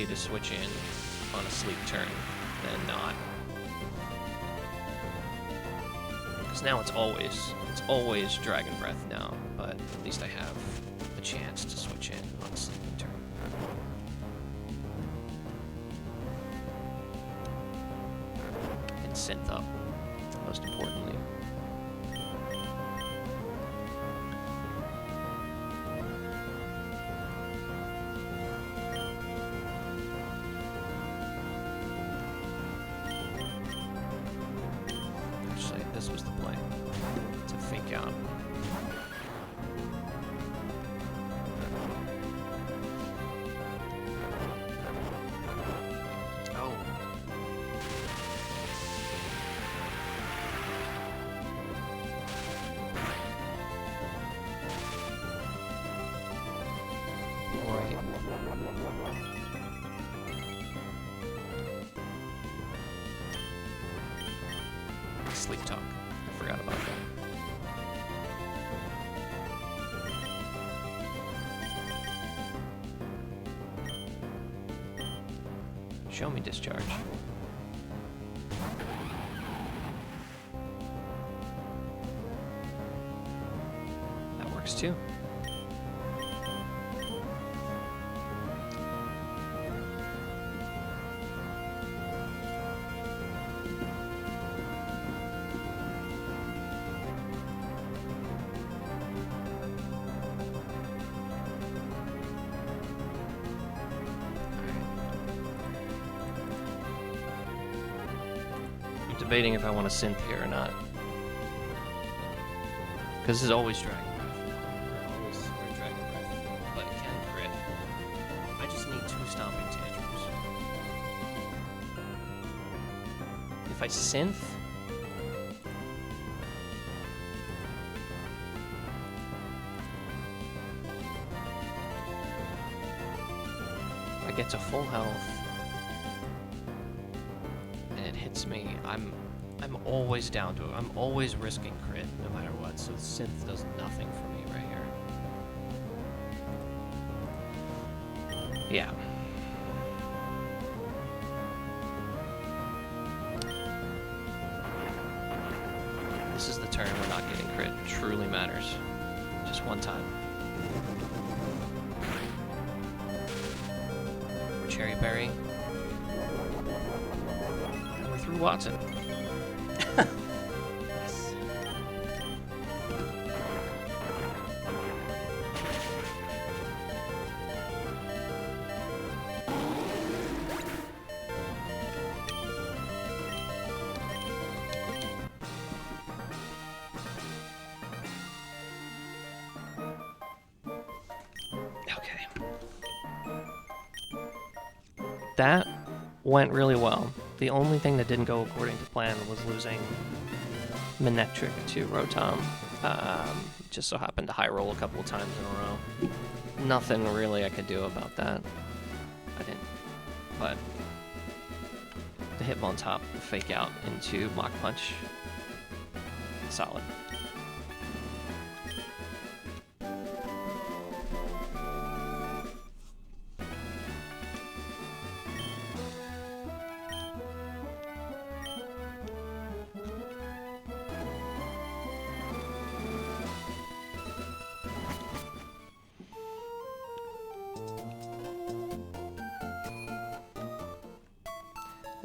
to switch in on a sleep turn than not. Because now it's always Dragon Breath now, but at least I have the chance to switch in on a sleeping turn. And synth up, most importantly. Actually, this was the play. To fake out. Oh. Right. Sleep talk. I forgot about that. Show me discharge. That works too. Debating if I want to synth here or not, because this is always Dragon Breath, or Dragon Breath, but it can crit. I just need 2 Stomping Tantrums. If I synth, I get to full health. Me, I'm always down to it. I'm always risking crit no matter what, so synth does nothing for me right here. Yeah. This is the turn where not getting crit truly matters. Just one time. Cherry Berry. Through Wattson. Yes. Okay. That went really well. The only thing that didn't go according to plan was losing Manectric to Rotom. Just so happened to high roll a couple of times in a row. Nothing really I could do about that. I didn't. But the Hitmontop fake out into Mach Punch. Solid.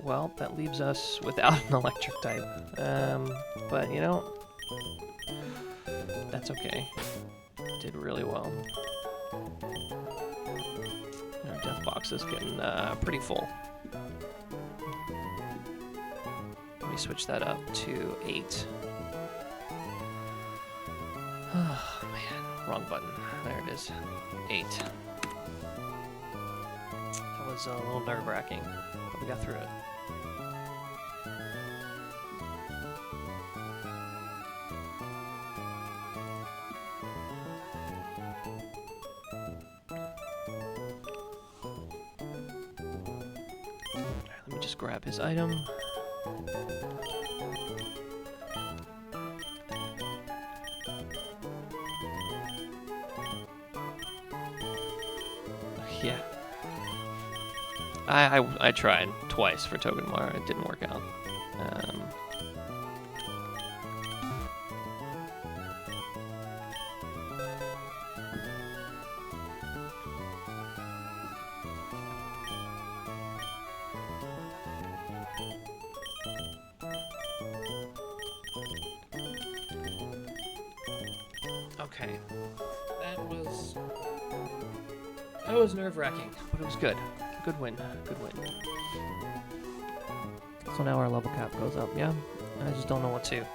Well, that leaves us without an electric type. But, you know, that's okay. Did really well. Our death box is getting pretty full. Let me switch that up to 8. Oh, man. Wrong button. There it is. 8. That was a little nerve-wracking, but we got through it. Let me just grab his item. Yeah. I tried twice for Togedemaru. It didn't work out. Okay. That was nerve-wracking, but it was good. Good win. Good win. So now our level cap goes up, yeah? I just don't know what to.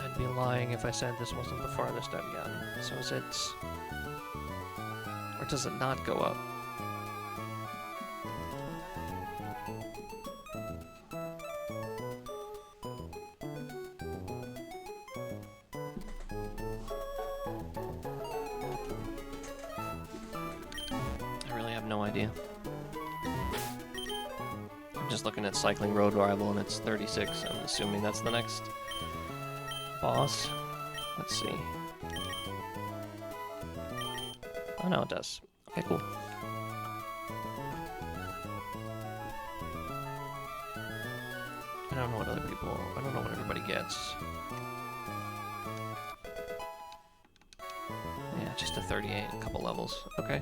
I'd be lying if I said this wasn't the farthest I've gotten. So is it... Or does it not go up? No idea. I'm just looking at Cycling Road Rival and it's 36. I'm assuming that's the next boss. Let's see. Oh no, it does. Okay, cool. I don't know what everybody gets. Yeah, just a 38, a couple levels. Okay.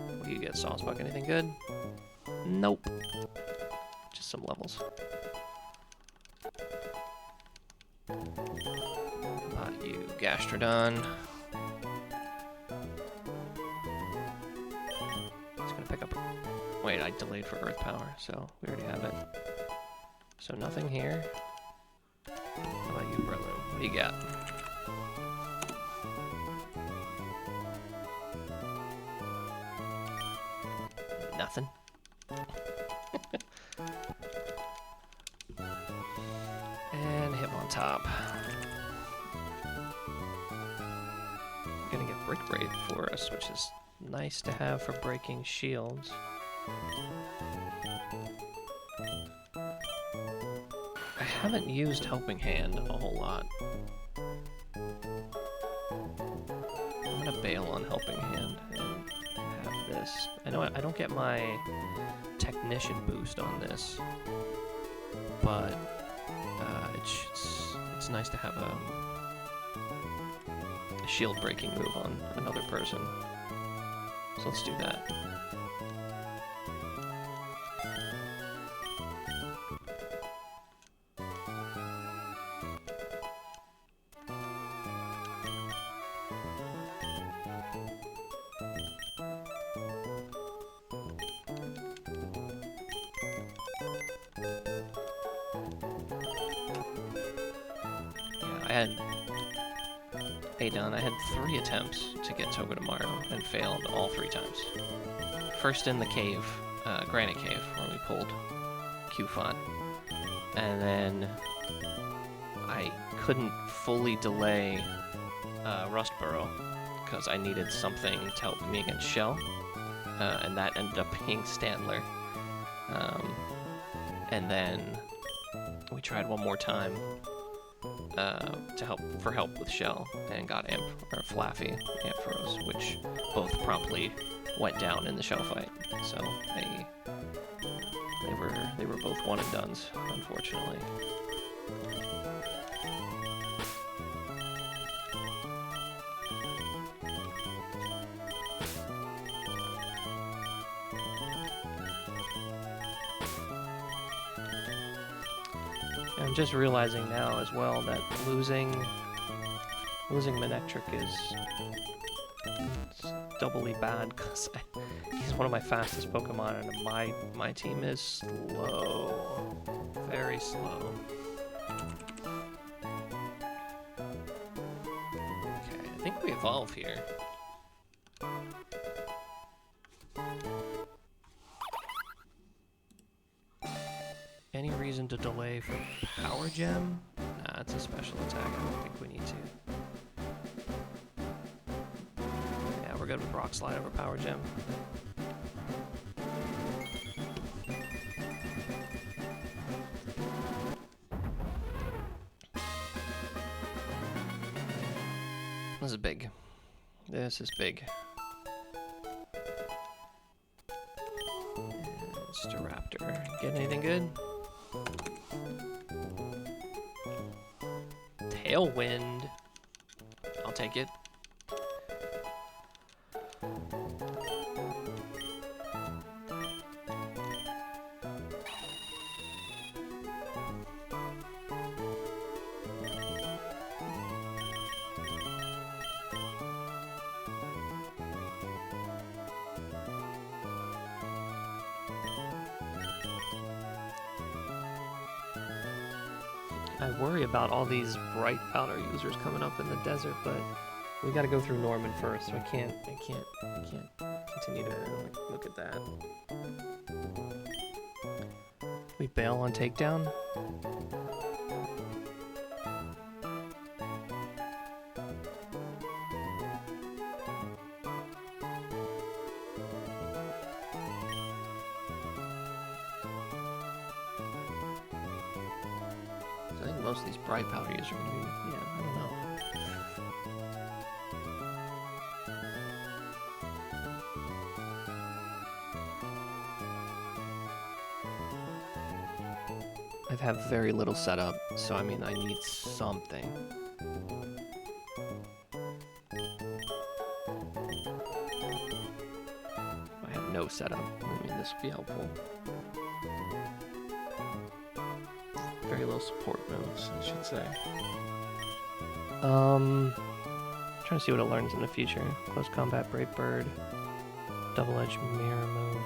What do you get, Saucebuck? Anything good? Nope. Just some levels. Not you, Gastrodon. It's gonna pick up... Wait, I delayed for Earth Power, so we already have it. So nothing here. How about you, Breloom? What do you got? Nothing. And him on top. Gonna get Brick Braid for us, which is nice to have for breaking shields. I haven't used Helping Hand a whole lot. I'm gonna bail on Helping Hand and have this. I know I don't get my Technician boost on this, but it's nice to have a shield breaking move on another person. So let's do that. I had 3 attempts to get Togedemaru and failed all 3 times. First in the cave, Granite Cave, where we pulled Q-Font. And then I couldn't fully delay Rustboro because I needed something to help me against Shell. And that ended up being Standler. And then we tried one more time to help with Shell, and got Flaffy Ampharos, which both promptly went down in the Shell fight. So they were both one and dones, unfortunately. I'm just realizing now as well that losing Manectric is doubly bad because he's one of my fastest Pokemon and my team is slow, very slow. Okay, I think we evolve here. Any reason to delay for Power Gem? Nah, it's a special attack. I don't think we need to. good with Rock Slide over Power Gem. This is big. This is big. Just a raptor. Get anything good? Tailwind. I'll take it. I worry about all these bright powder users coming up in the desert, but we got to go through Norman first. So I can't continue to look at that. We bail on takedown. I think most of these bright powder users are going to be, yeah, I don't know. I've had very little setup, so I mean, I need something. I have no setup. I mean, this would be helpful. Very low support moves, I should say. Trying to see what it learns in the future. Close combat, Brave Bird, double-edged mirror move.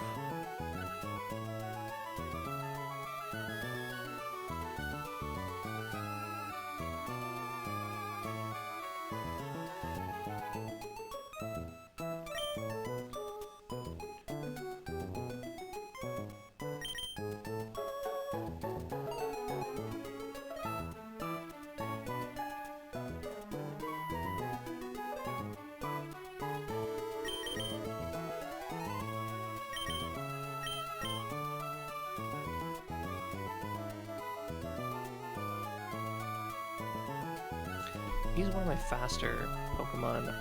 He's one of my faster Pokemon.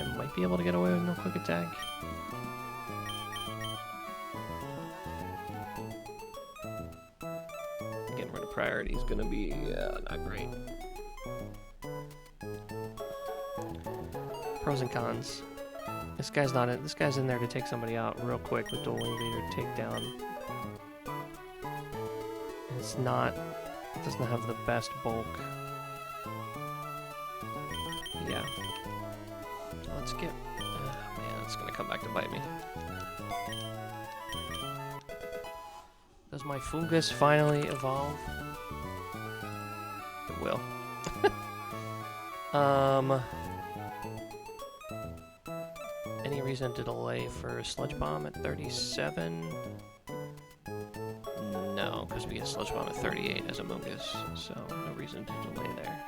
I might be able to get away with no quick attack. Getting rid of priority is gonna be not great. Pros and cons. This guy's not in. This guy's in there to take somebody out real quick with Dual Wing Beater takedown. It's not. It doesn't have the best bulk. Yeah. Let's get... man, it's gonna come back to bite me. Does my fungus finally evolve? It will. Any reason to delay for Sludge Bomb at 37? No, because we get Sludge Bomb at 38 as a Mungus, so no reason to delay there.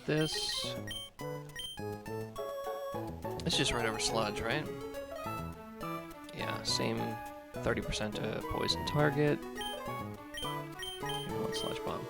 This. It's just right over Sludge, right? Yeah, same 30% to poison target. One Sludge Bomb.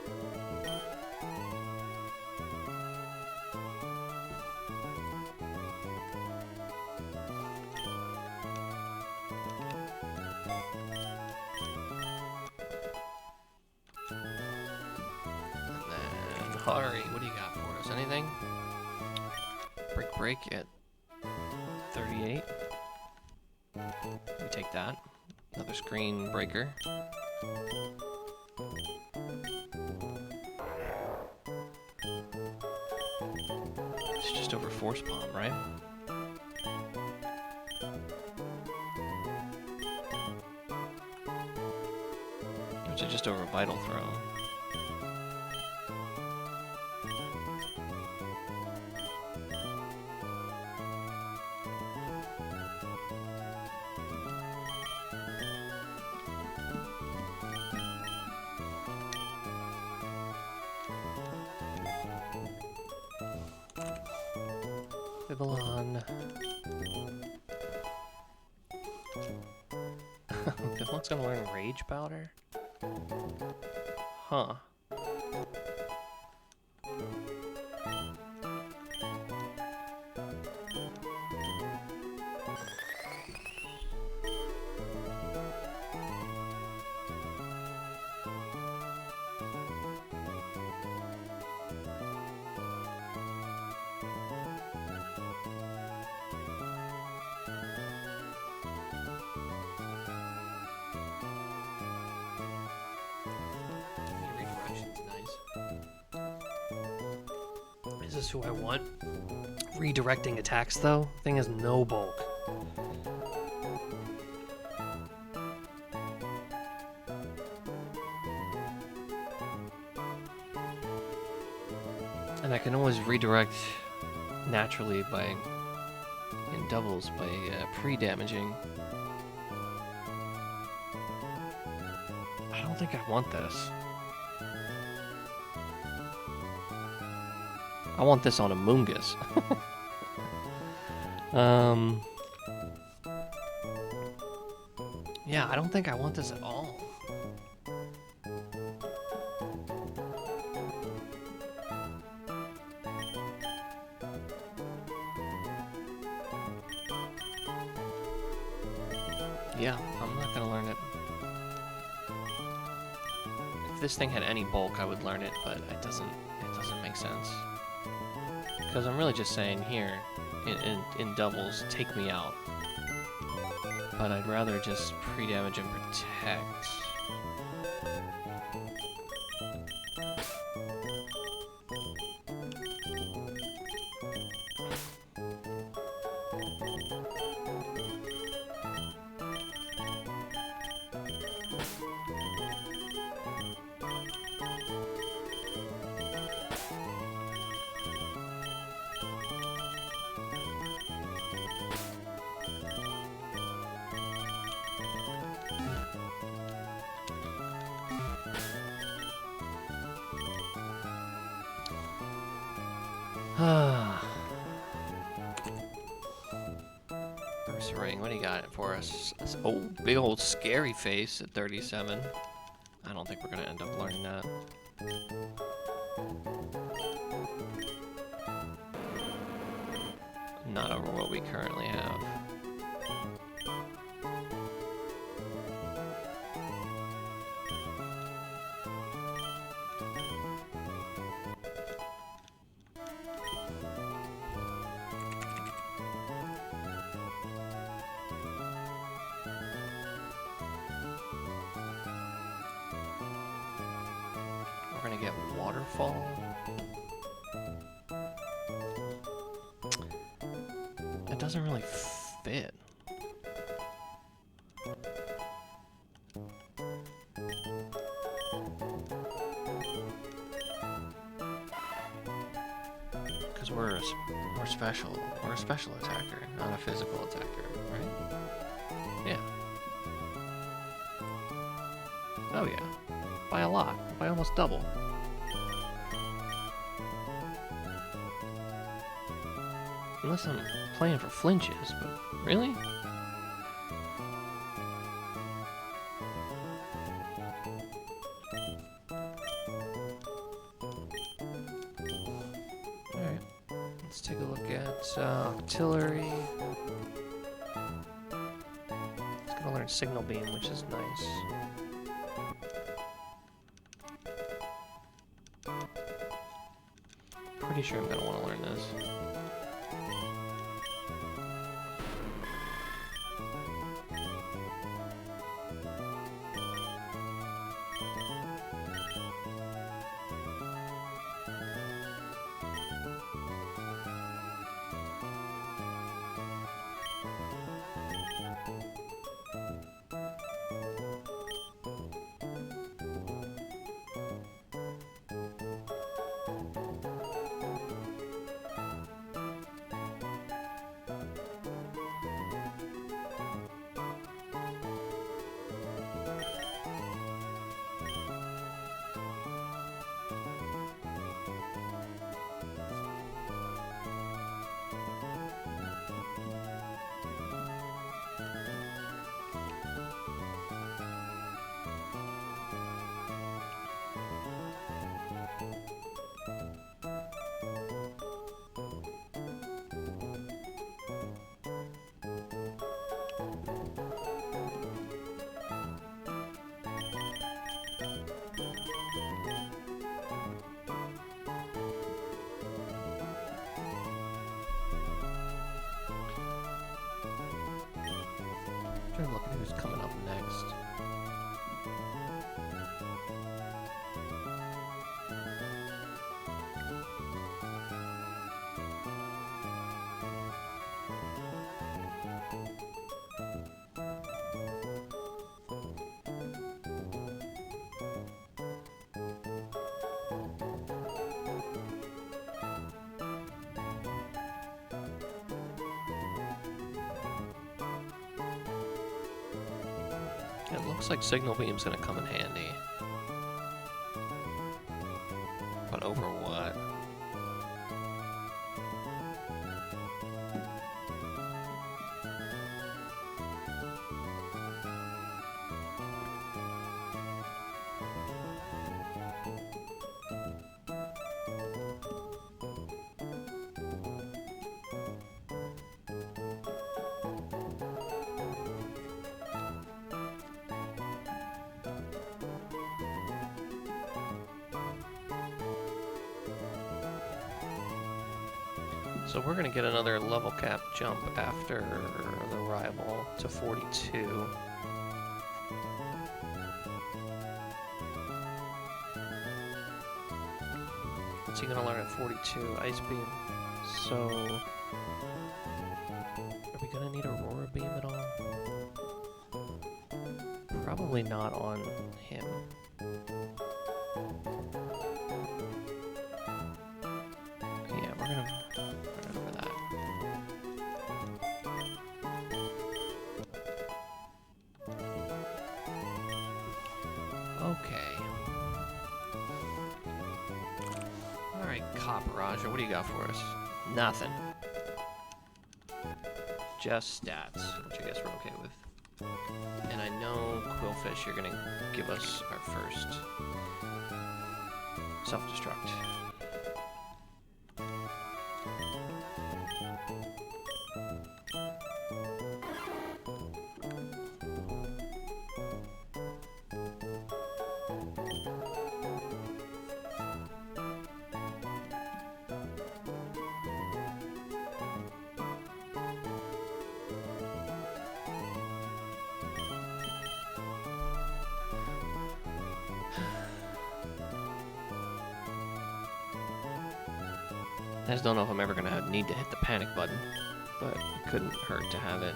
And then Hari, what do you got for us? Anything? Break at 38. We take that. Another screen breaker. It's just over Force Palm, right? Which is just over Vital Throw. Vivillon. Vivillon's gonna learn Rage Powder? Huh. Is this who I want? Redirecting attacks, though? Thing has no bulk. And I can always redirect naturally by, in doubles, by pre-damaging. I don't think I want this. I want this on a Moongus. Yeah, I don't think I want this at all. Yeah, I'm not gonna learn it. If this thing had any bulk, I would learn it, but it doesn't make sense. Because I'm really just saying here, in doubles, take me out. But I'd rather just pre-damage and protect. First ring, what do you got for us? Oh, big old scary face at 37. I don't think we're gonna end up learning that. Not over what we currently have. We're gonna get Waterfall. It doesn't really fit. Because we're special. We're a special attacker, not a physical attacker, right? Yeah. Oh yeah. By a lot. By almost double. Unless I'm playing for flinches, but really? Alright, let's take a look at artillery. It's gonna learn Signal Beam, which is nice. Pretty sure I'm gonna want to learn this. Trying to look at who's coming up next. It looks like Signal Beam's gonna come in handy. But over what? So we're going to get another level cap jump after the rival to 42. What's he going to learn at 42? Ice Beam. So, are we going to need Aurora Beam at all? Probably not on him. Yeah, we're going to... Okay. Alright, Raja, what do you got for us? Nothing. Just stats, which I guess we're okay with. And I know, Quillfish, you're gonna give us our first self-destruct. I just don't know if I'm ever gonna need to hit the panic button, but it couldn't hurt to have it.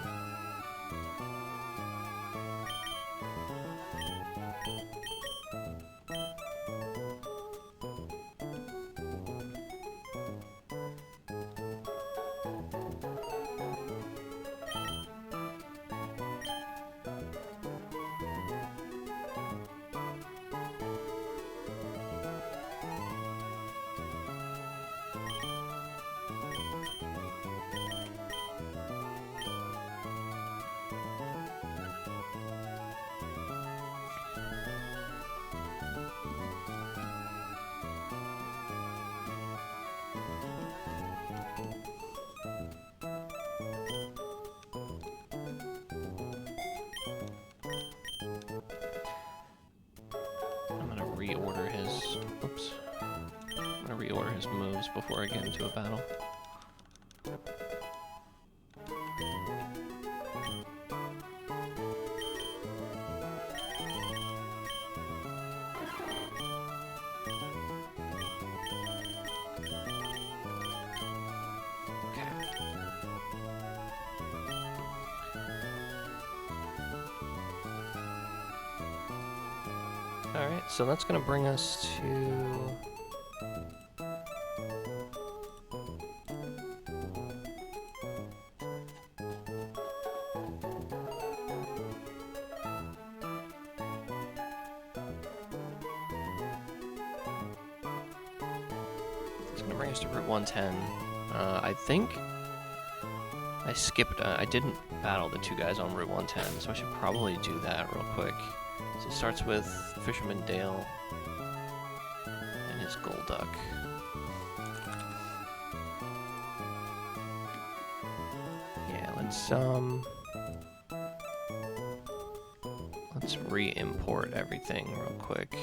Reorder his... Oops. I'm gonna reorder his moves before I get into a battle. Alright, so that's going to bring us to... It's going to bring us to Route 110. I think I skipped... I didn't battle the two guys on Route 110, so I should probably do that real quick. So it starts with Fisherman Dale and his Golduck. Yeah, let's re-import everything real quick.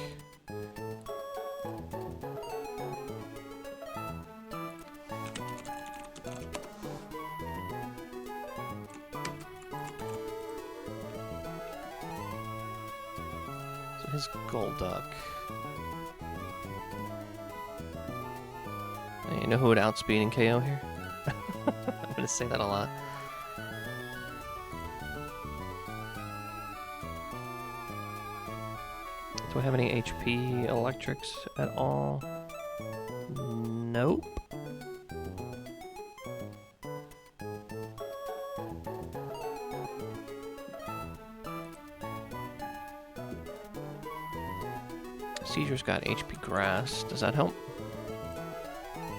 his gold duck. Hey, you know who would outspeed and KO here? I'm gonna say that a lot. Do I have any HP electrics at all? Nope. Seizure's got HP grass. Does that help?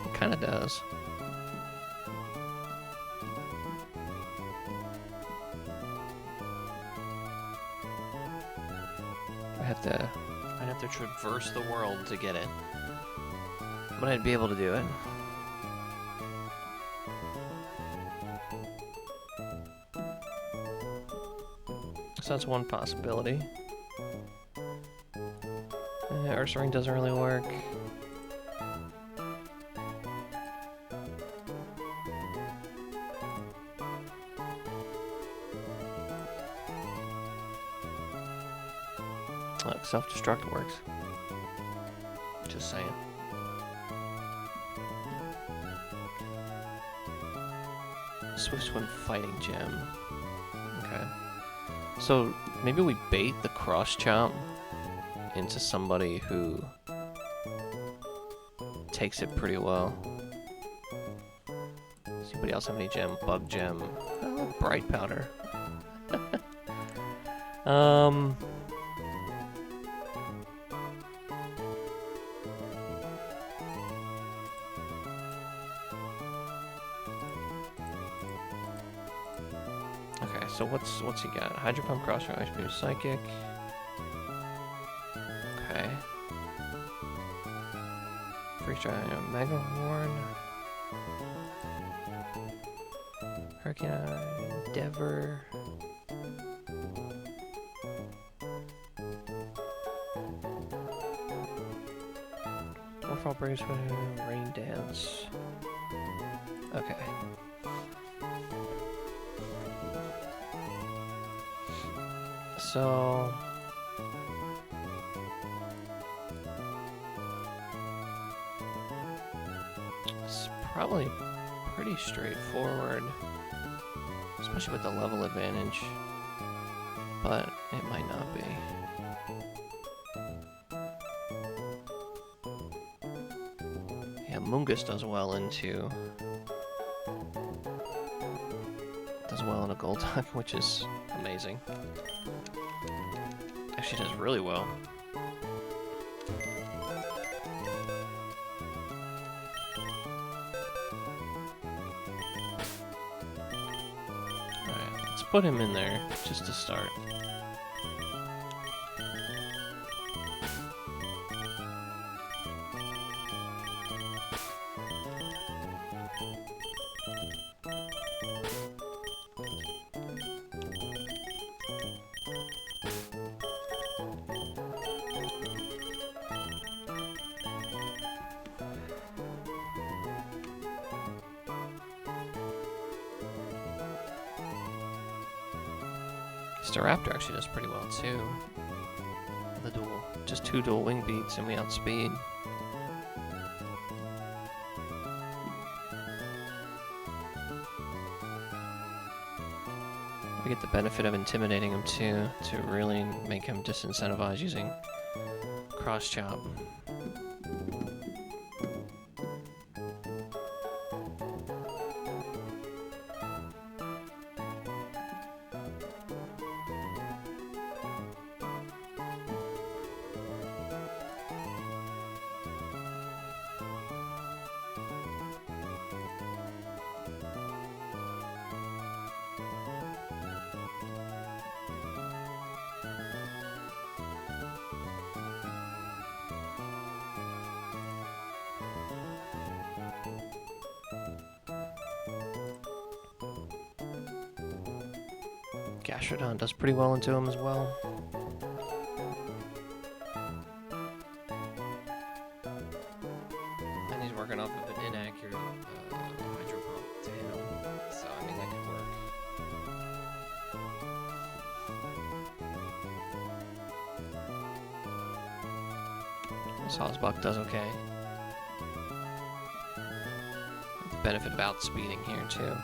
It kinda does. I'd have to traverse the world to get it. But I'd be able to do it. So that's one possibility. Ursa Ring doesn't really work. Look, self-destruct works. Just saying. Swift Swim Fighting Gem. Okay. So maybe we bait the cross chomp into somebody who takes it pretty well. Does anybody else have any gem? Bug gem. Oh, bright powder. Okay, so what's he got? Hydro Pump, Crossfire, Ice Beam, Psychic. Okay. Freeze Dry, Mega Horn. Hurricane Endeavor. Waterfall Brace, Rain Dance. Okay. So it's probably pretty straightforward, especially with the level advantage, but it might not be. Yeah, Mungus does well in a gold duck, which is amazing. Actually does really well. Alright, let's put him in there just to start. Staraptor actually does pretty well too. The dual, just 2 dual wing beats and we outspeed. We get the benefit of intimidating him too, to really make him disincentivize using cross chop. Gastrodon does pretty well into him as well. And he's working off of an inaccurate hydro pump to hit him. So, I mean, that could work. Sawsbuck does okay. The benefit of outspeeding here too.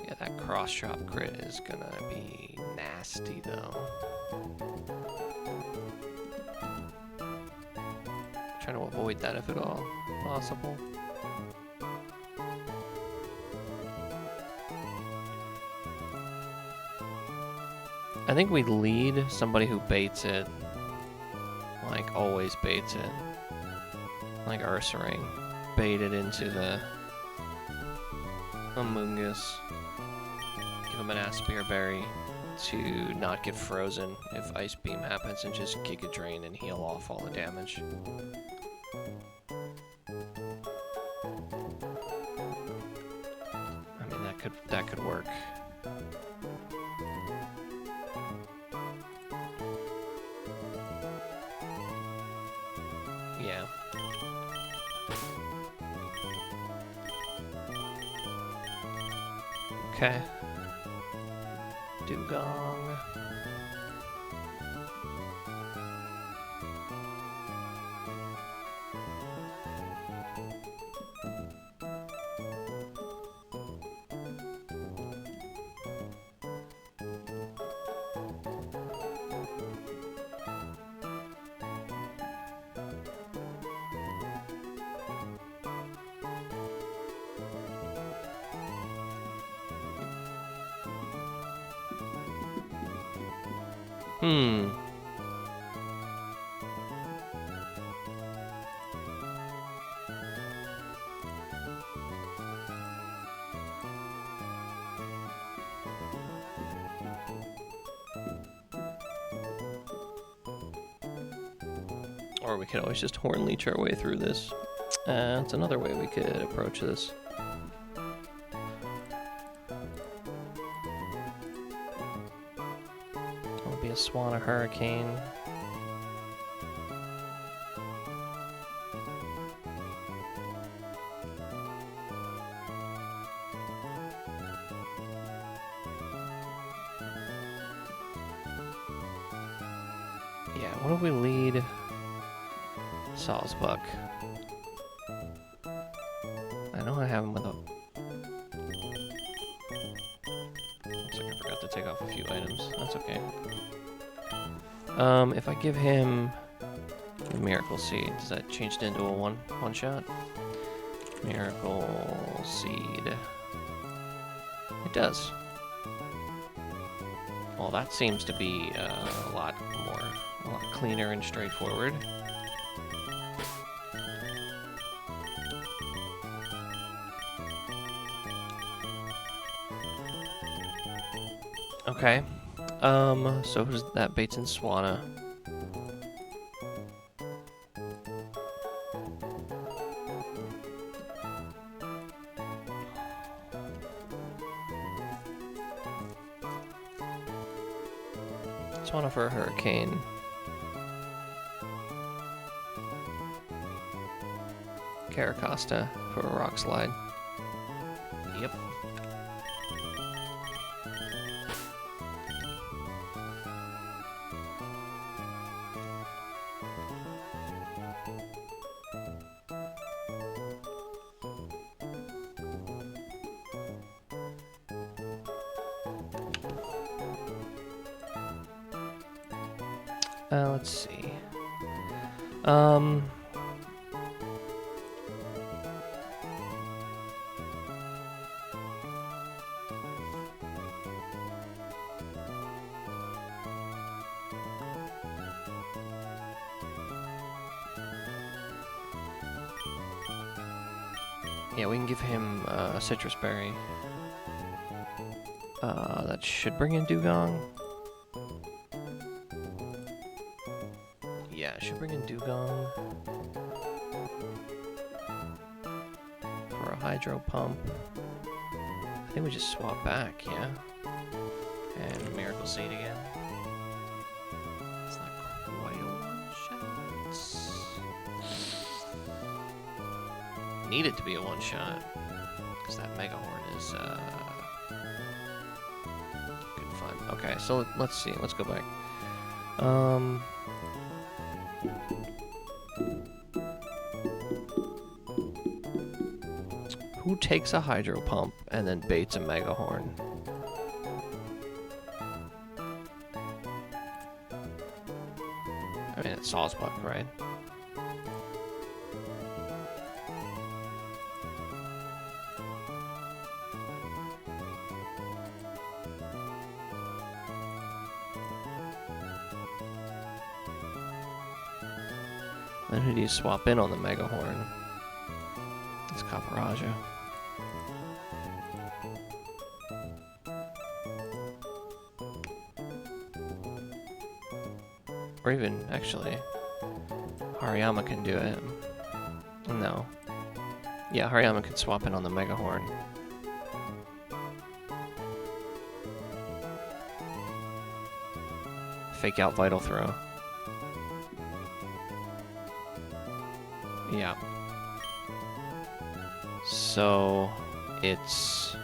Yeah, that cross-drop crit is gonna be nasty though. Trying to avoid that if at all possible. I think we lead somebody who baits it, like always baits it, like Ursaring, bait it into the Amoonguss, give him an Aspear Berry to not get frozen if Ice Beam happens, and just Giga Drain and heal off all the damage. I mean, that could work. Yeah. Okay. Dugong. Or we could always just Horn Leech our way through this. That's another way we could approach this. It'll be a Swan, a Hurricane. Yeah, what if we lead Sawsbuck? I know I have him with a... Looks like I forgot to take off a few items. That's okay. If I give him a Miracle Seed, does that change it into a one shot? Miracle Seed. It does. Well, that seems to be a lot cleaner and straightforward. Okay. So who's that? Baits and Swanna. Swanna for a Hurricane. Caracosta for a Rock Slide. Yep. Let's see. Yeah, we can give him a Citrus Berry. That should bring in Dugong. Yeah, it should bring in Dugong. For a Hydro Pump. I think we just swap back, yeah? And Miracle Seed again. It's not quite a one-shot. Need it to be a one-shot. Because that Mega Horn is, Okay, so let's see. Let's go back. Who takes a hydro pump and then baits a mega horn? I mean, it's Sawsbuck, right? Then who do you swap in on the mega horn? It's Caparaja. Or even, actually, Hariyama can do it. No. Yeah, Hariyama can swap in on the mega horn. Fake out Vital Throw. Yeah. So, it's...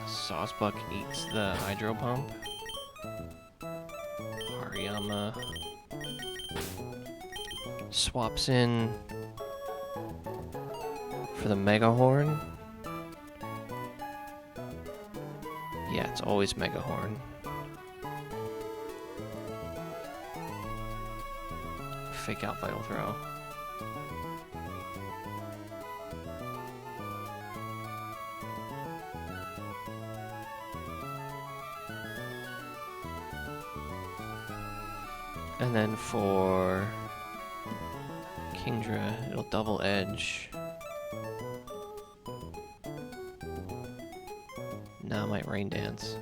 Sawsbuck eats the hydro pump. Hariyama swaps in for the mega horn. Yeah, it's always mega horn. Fake out Vital Throw. And then for Kingdra, it'll double edge. Now I might Rain Dance.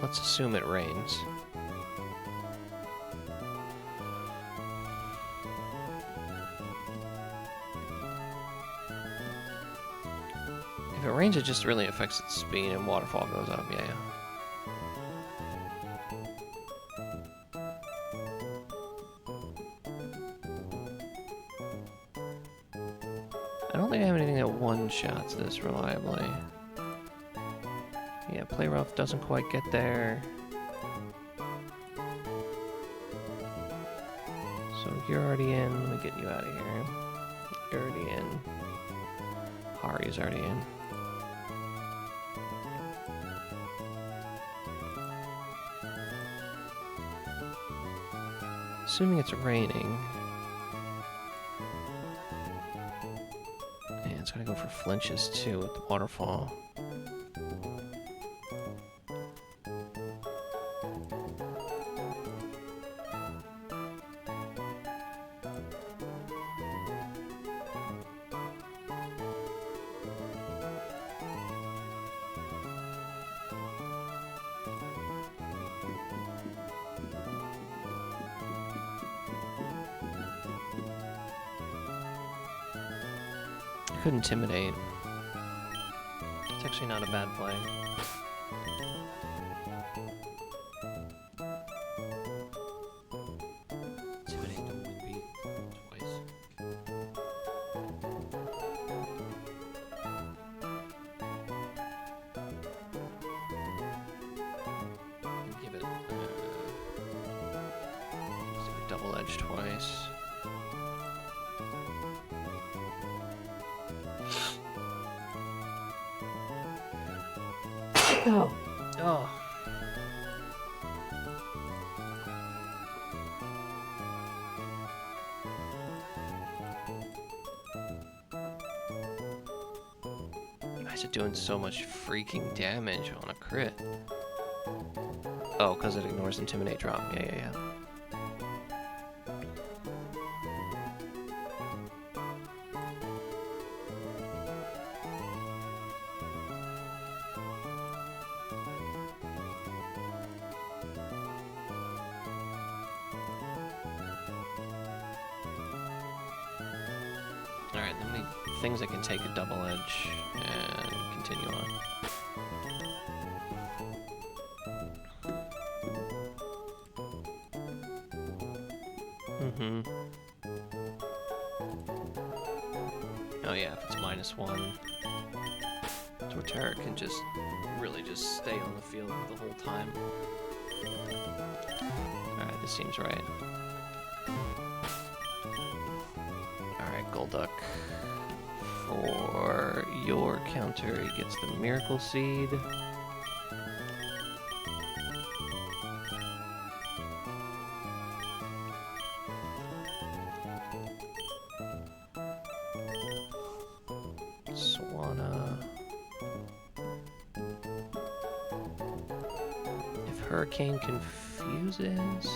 Let's assume it rains. If it rains, it just really affects its speed and waterfall goes up, yeah. I don't think I have anything that one-shots this reliably. Yeah, Play Rough doesn't quite get there. So you're already in. Let me get you out of here. You're already in. Hari's already in. Assuming it's raining. And it's gonna go for flinches too with the waterfall. Could intimidate. It's actually not a bad play. Intimidate the wing beat twice. And give it double edge twice. Oh. Oh. Why is it doing so much freaking damage on a crit? Oh, because it ignores Intimidate drop. Yeah. Alright, then we things that can take a double edge and continue on. Mm-hmm. Oh yeah, if it's -1, Torterra can just really just stay on the field the whole time. Alright, this seems right. Alright, Golduck. For your counter, he gets the Miracle Seed. Swanna. If Hurricane confuses...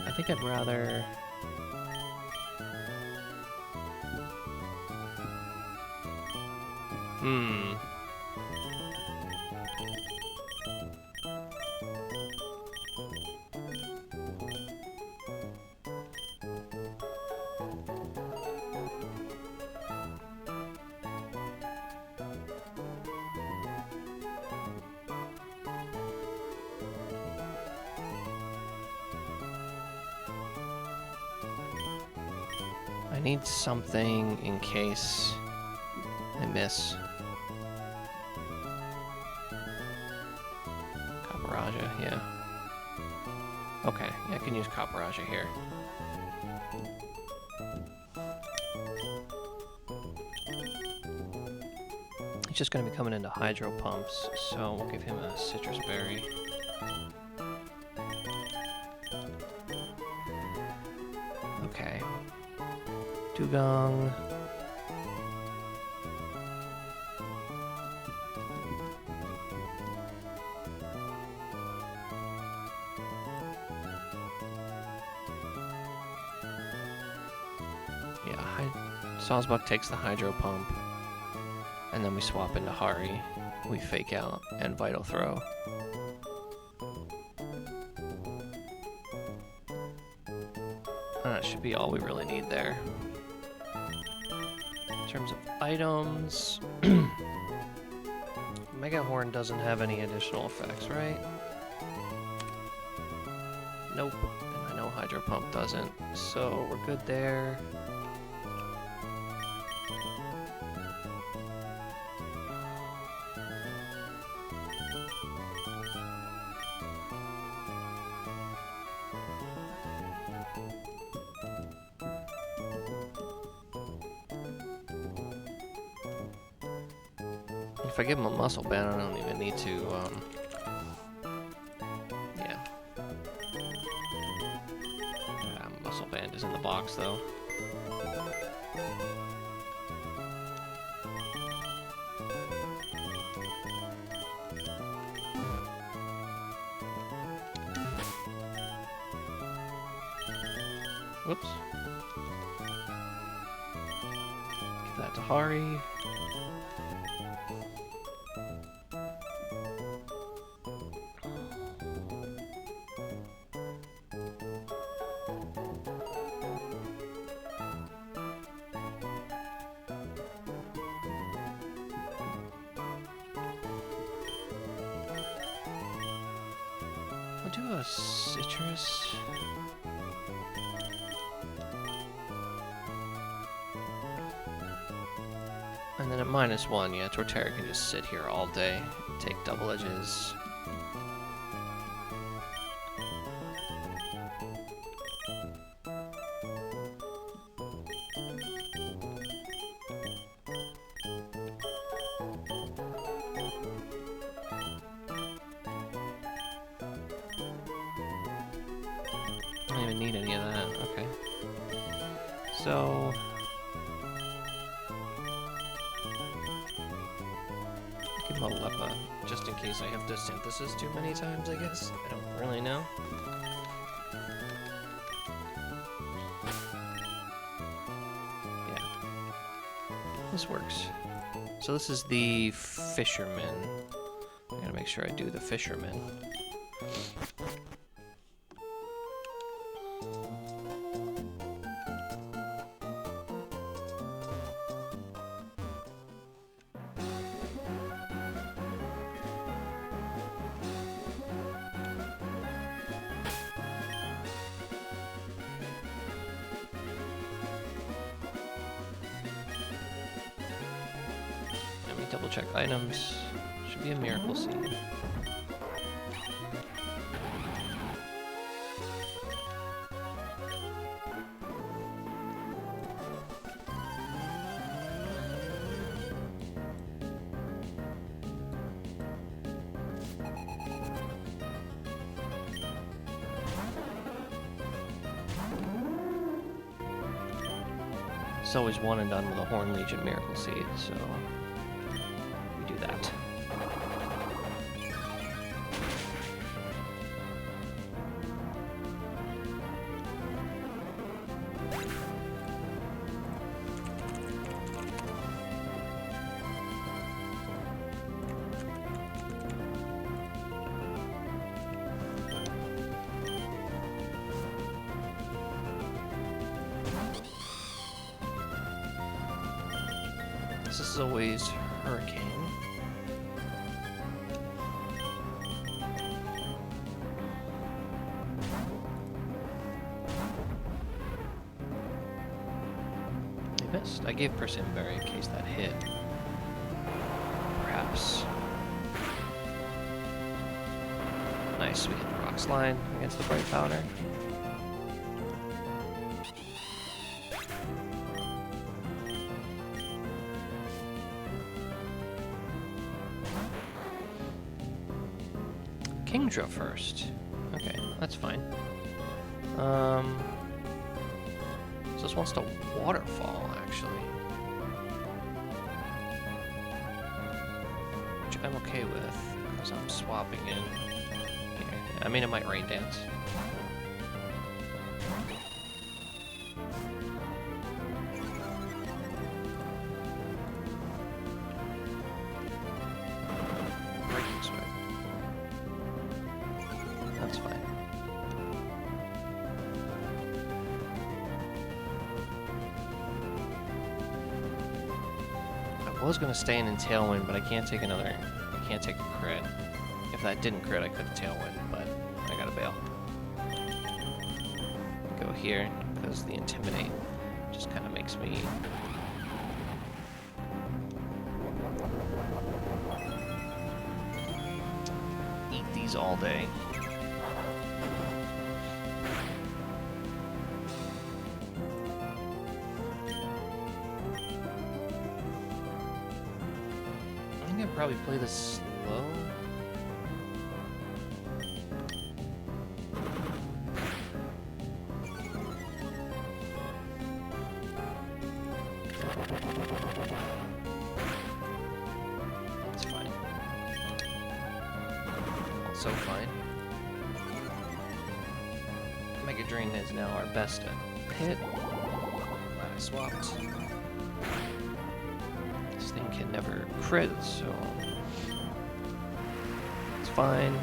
I think I'd rather... I need something in case I miss. Caparajah, yeah. Okay, yeah, I can use Caparajah here. He's just going to be coming into Hydro Pumps, so we'll give him a Citrus Berry. Okay. Dugong. Yeah, Sawsbuck takes the Hydro Pump, and then we swap into Hari. We Fake Out and Vital Throw. That should be all we really need there. In terms of items, Mega Horn doesn't have any additional effects, right? Nope, and I know Hydro Pump doesn't, so we're good there. If I give him a Muscle Band, I don't even need to, yeah. Muscle Band is in the box, though. Whoops. Give that to Hari. I'll do a Citrus. And then at -1, yeah, Torterra can just sit here all day, take double edges. I don't even need any of that, okay. So... give him a Leppa, just in case I have to Synthesis too many times, I guess. I don't really know. Yeah. This works. So this is the Fisherman. I gotta make sure I do the Fisherman. double check items. Should be a miracle seed. It's always one and done with a Horn Legion Miracle Seed, so we do that. This is always Hurricane. I missed. I gave Persimmon Berry in case that hit. Perhaps. Nice, we hit the Rocks line against the Bright Powder. Kingdra first. Okay, that's fine. So this wants to waterfall, actually. Which I'm okay with, because I'm swapping in here. I mean, it might rain dance. That's fine. I was gonna stay in Tailwind, but I can't take another. I can't take a crit. If that didn't crit, I could have Tailwind, but I gotta bail. Go here because the Intimidate just kind of makes me. Eat these all day. Probably play this slow. That's fine. Also fine. Mega Drain is now our best hit. Glad I swapped. This thing can never crit, so it's fine.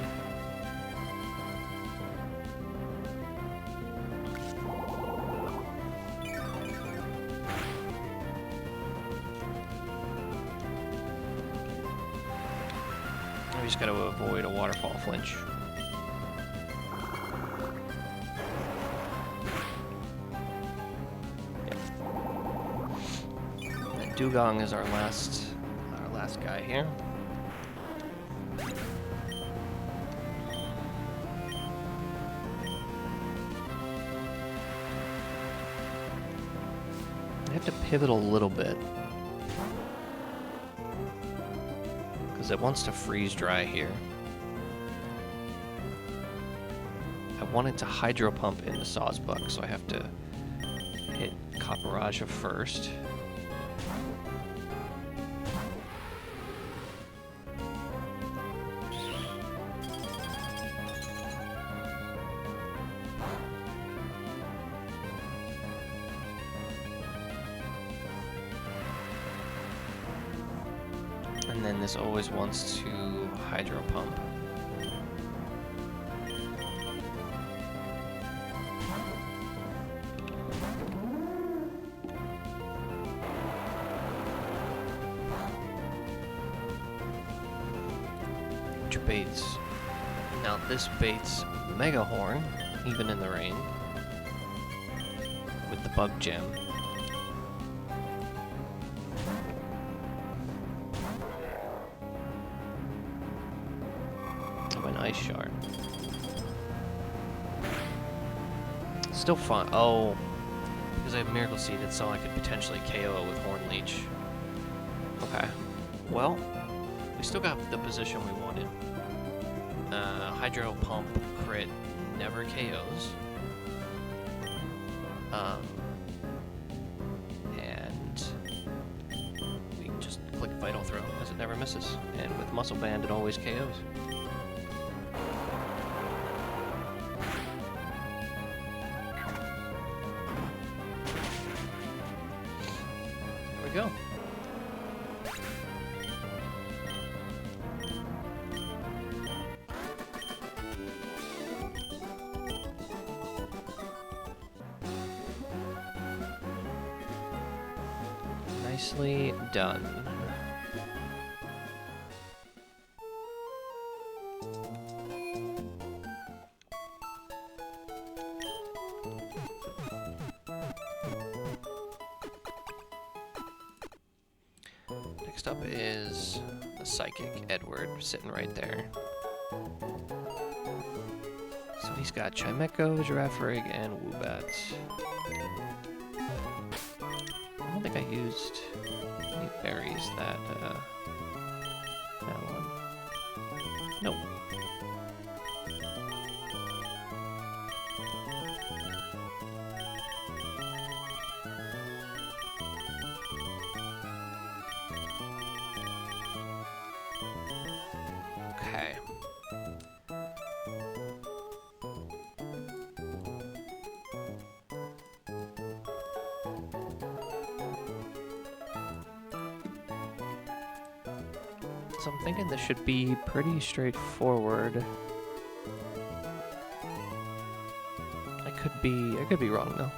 We just gotta avoid a waterfall flinch. Dugong is our last guy here. I have to pivot a little bit because it wants to freeze dry here. I wanted to Hydro Pump into Sawsbuck, so I have to hit Copperaja first. And then this always wants to Hydro Pump. Which baits. Now this baits Mega Horn, even in the rain, with the Bug Gem. Ice Shard. Still fun. Oh, because I have Miracle Seed, it's so I could potentially KO it with Horn Leech. Okay. Well, we still got the position we wanted. Hydro Pump crit never KOs. And we just click Vital Throw because it never misses. And with Muscle Band, it always KOs. There we go. Nicely done. Next up is the Psychic Edward, sitting right there. So he's got Chimecho, Girafarig, and Woobat. I don't think I used any berries that one. Nope. Okay. So I'm thinking this should be pretty straightforward. I could be wrong though.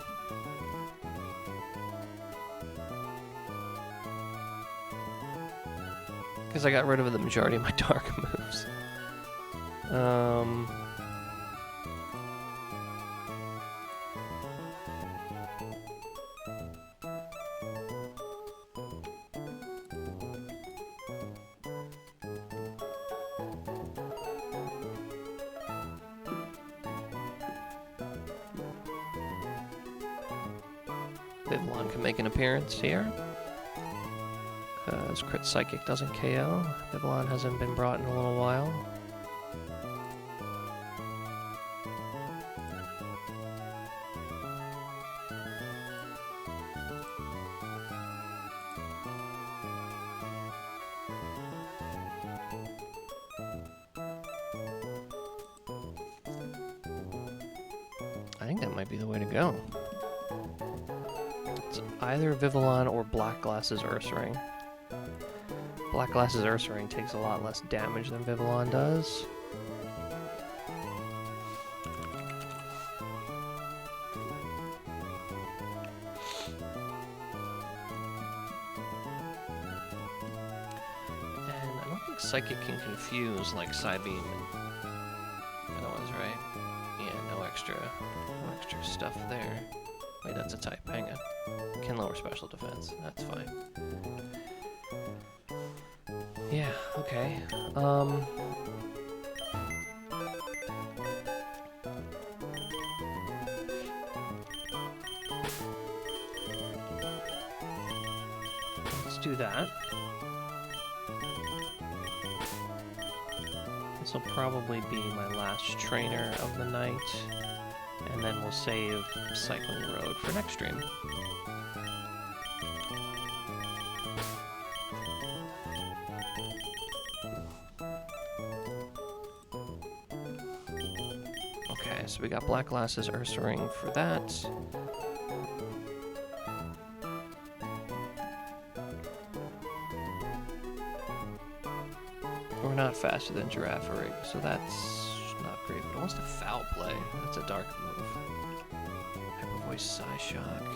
Because I got rid of the majority of my dark moves. Vivillon can make an appearance here. Because Crit Psychic doesn't KO. Vivillon hasn't been brought in a little while. I think that might be the way to go. It's either Vivillon or Black Glass's Ursaring. Black Glass's Ursaring takes a lot less damage than Vivillon does. And I don't think Psychic can confuse like Psybeam and the other ones, right? Yeah, no extra stuff there. Wait, that's a type. Hang on. Can lower special defense. That's fine. Yeah, okay. Let's do that. This will probably be my last trainer of the night, and then we'll save Cycling Road for next stream. Okay, so we got Black Glass's Ursaring for that. We're not faster than Girafarig, so that's not great, but it wants to foul play. That's a dark move. Hyper Voice Psyshock.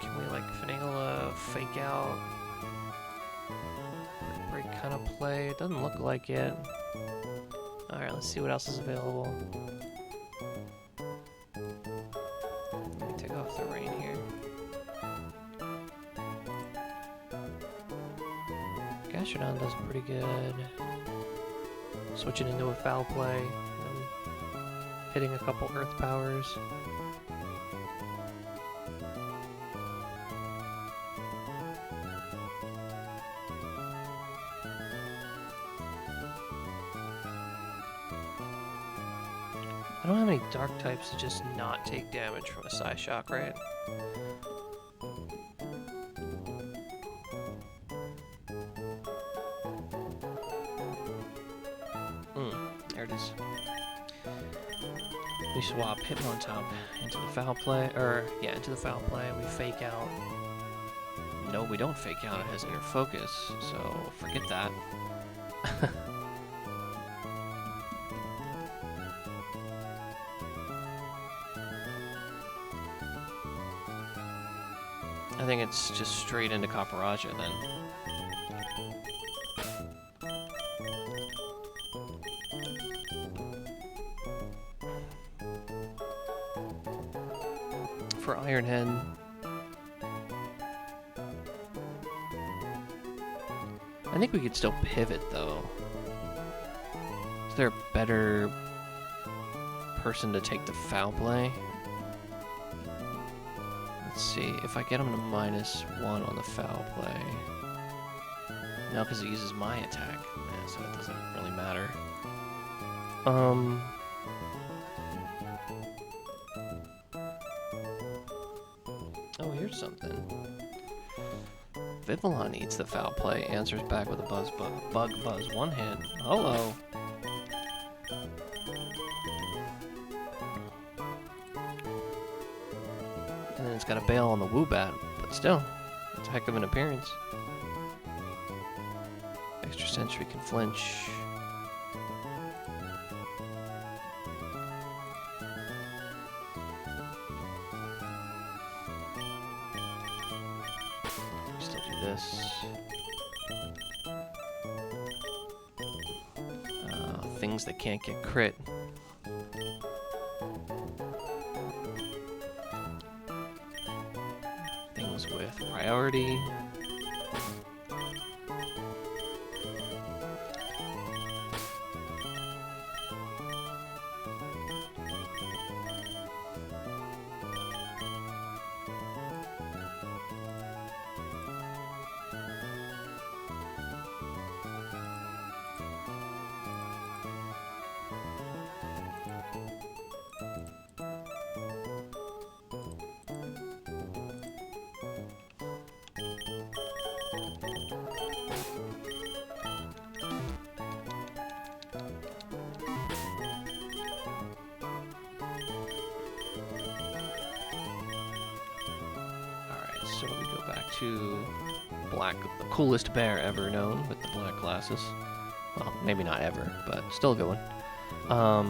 Can we like finagle a fake out? Break kind of play? It doesn't look like it. Alright, let's see what else is available. Let me take off the rain here. Gastrodon does pretty good. Switching into a foul play, and then hitting a couple earth powers. I don't have any dark types to just not take damage from a Psyshock, right? There it is. We swap Hitmontop into the foul play, into the foul play. We fake out. No, we don't fake out. It has inner focus, so forget that. I think it's just straight into Caparajah then. For Ironhead, I think we could still pivot though. Is there a better person to take the foul play? Let's see, if I get him to -1 on the foul play. No, because it uses my attack, yeah, so it doesn't really matter. Oh, here's something. Vivillon eats the foul play, answers back with a bug buzz one hit. Hello. And then it's got a bail on the Woobat, but still, it's a heck of an appearance. Extra Sentry can flinch. Still do this. Things that can't get crit. Things with priority. So we go back to Black, the coolest bear ever known, with the black glasses. Well, maybe not ever, but still going. I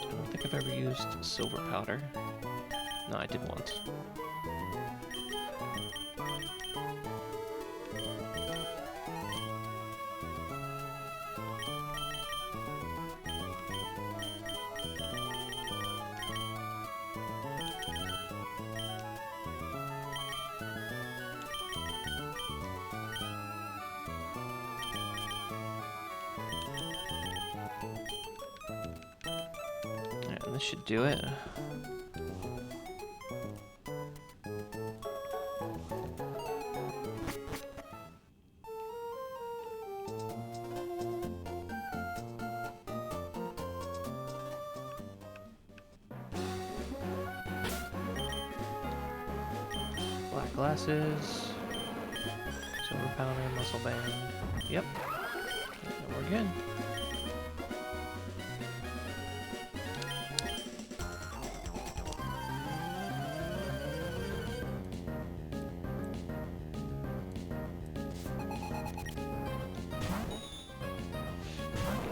don't think I've ever used silver powder. No, I did once. And this should do it. Black glasses, silver powder, muscle band. Yep, and we're good.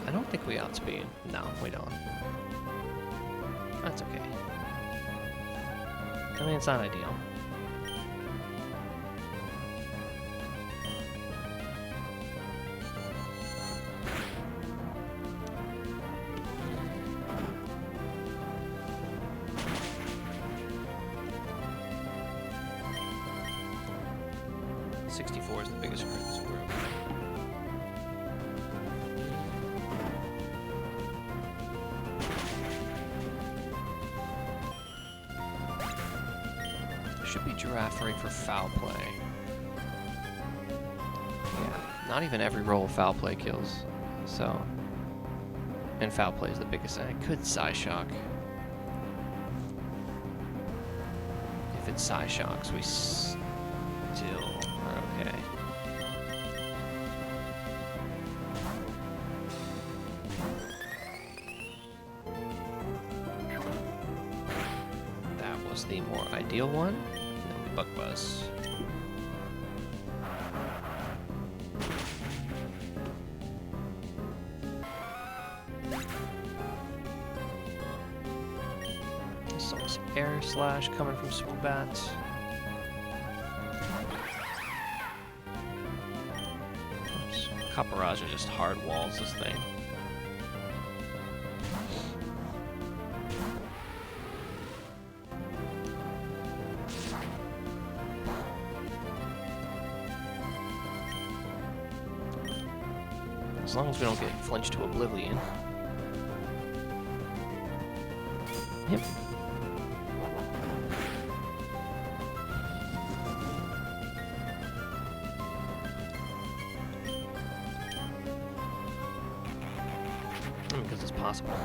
I don't think we outspeed. No, we don't. That's okay. I mean, it's not ideal. 64 is the biggest crit, so we're okay. Should be giraffering for foul play. Yeah, not even every roll of foul play kills. So, and foul play is the biggest. I could Psyshock. If it Psyshocks, we still are okay. That was the more ideal one. Bug Buzz. Some Air Slash coming from Superbat. Oops. Caparage are just hard walls, this thing. As long as we don't get flinched to oblivion. Yep. Because it's possible.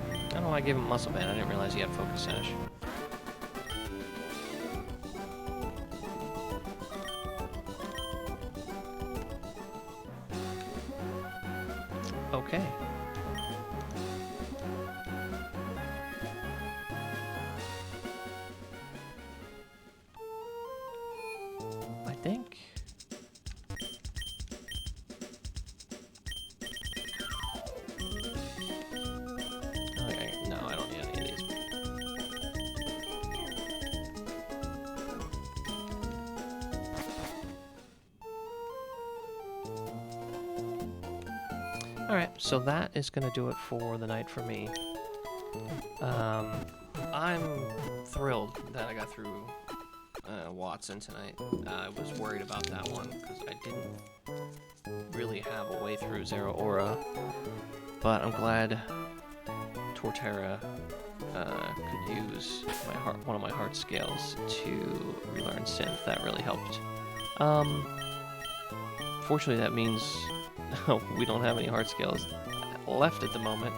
I don't know why I gave him Muscle Band. I didn't realize he had Focus Sash. Okay. I think. Okay, no, I don't need any of these. Alright, so that is going to do it for the night for me. I'm thrilled that I got through Wattson tonight. I was worried about that one because I didn't really have a way through Zero Aura, but I'm glad Torterra could use one of my heart scales to relearn Synth. That really helped. Fortunately, that means we don't have any heart scales left at the moment.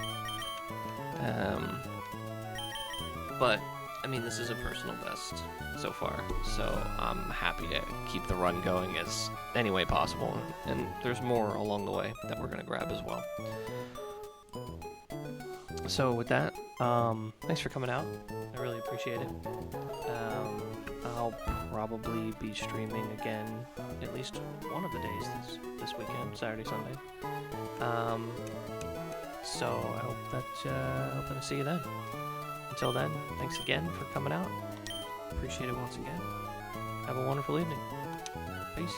But I mean, this is a personal best so far, so I'm happy to keep the run going as any way possible, and there's more along the way that we're going to grab as well. So with that, thanks for coming out. I really appreciate it. I'll probably be streaming again at least one of the days this weekend, Saturday, Sunday. So I hope that I see you then. Until then, thanks again for coming out. Appreciate it once again. Have a wonderful evening. Peace.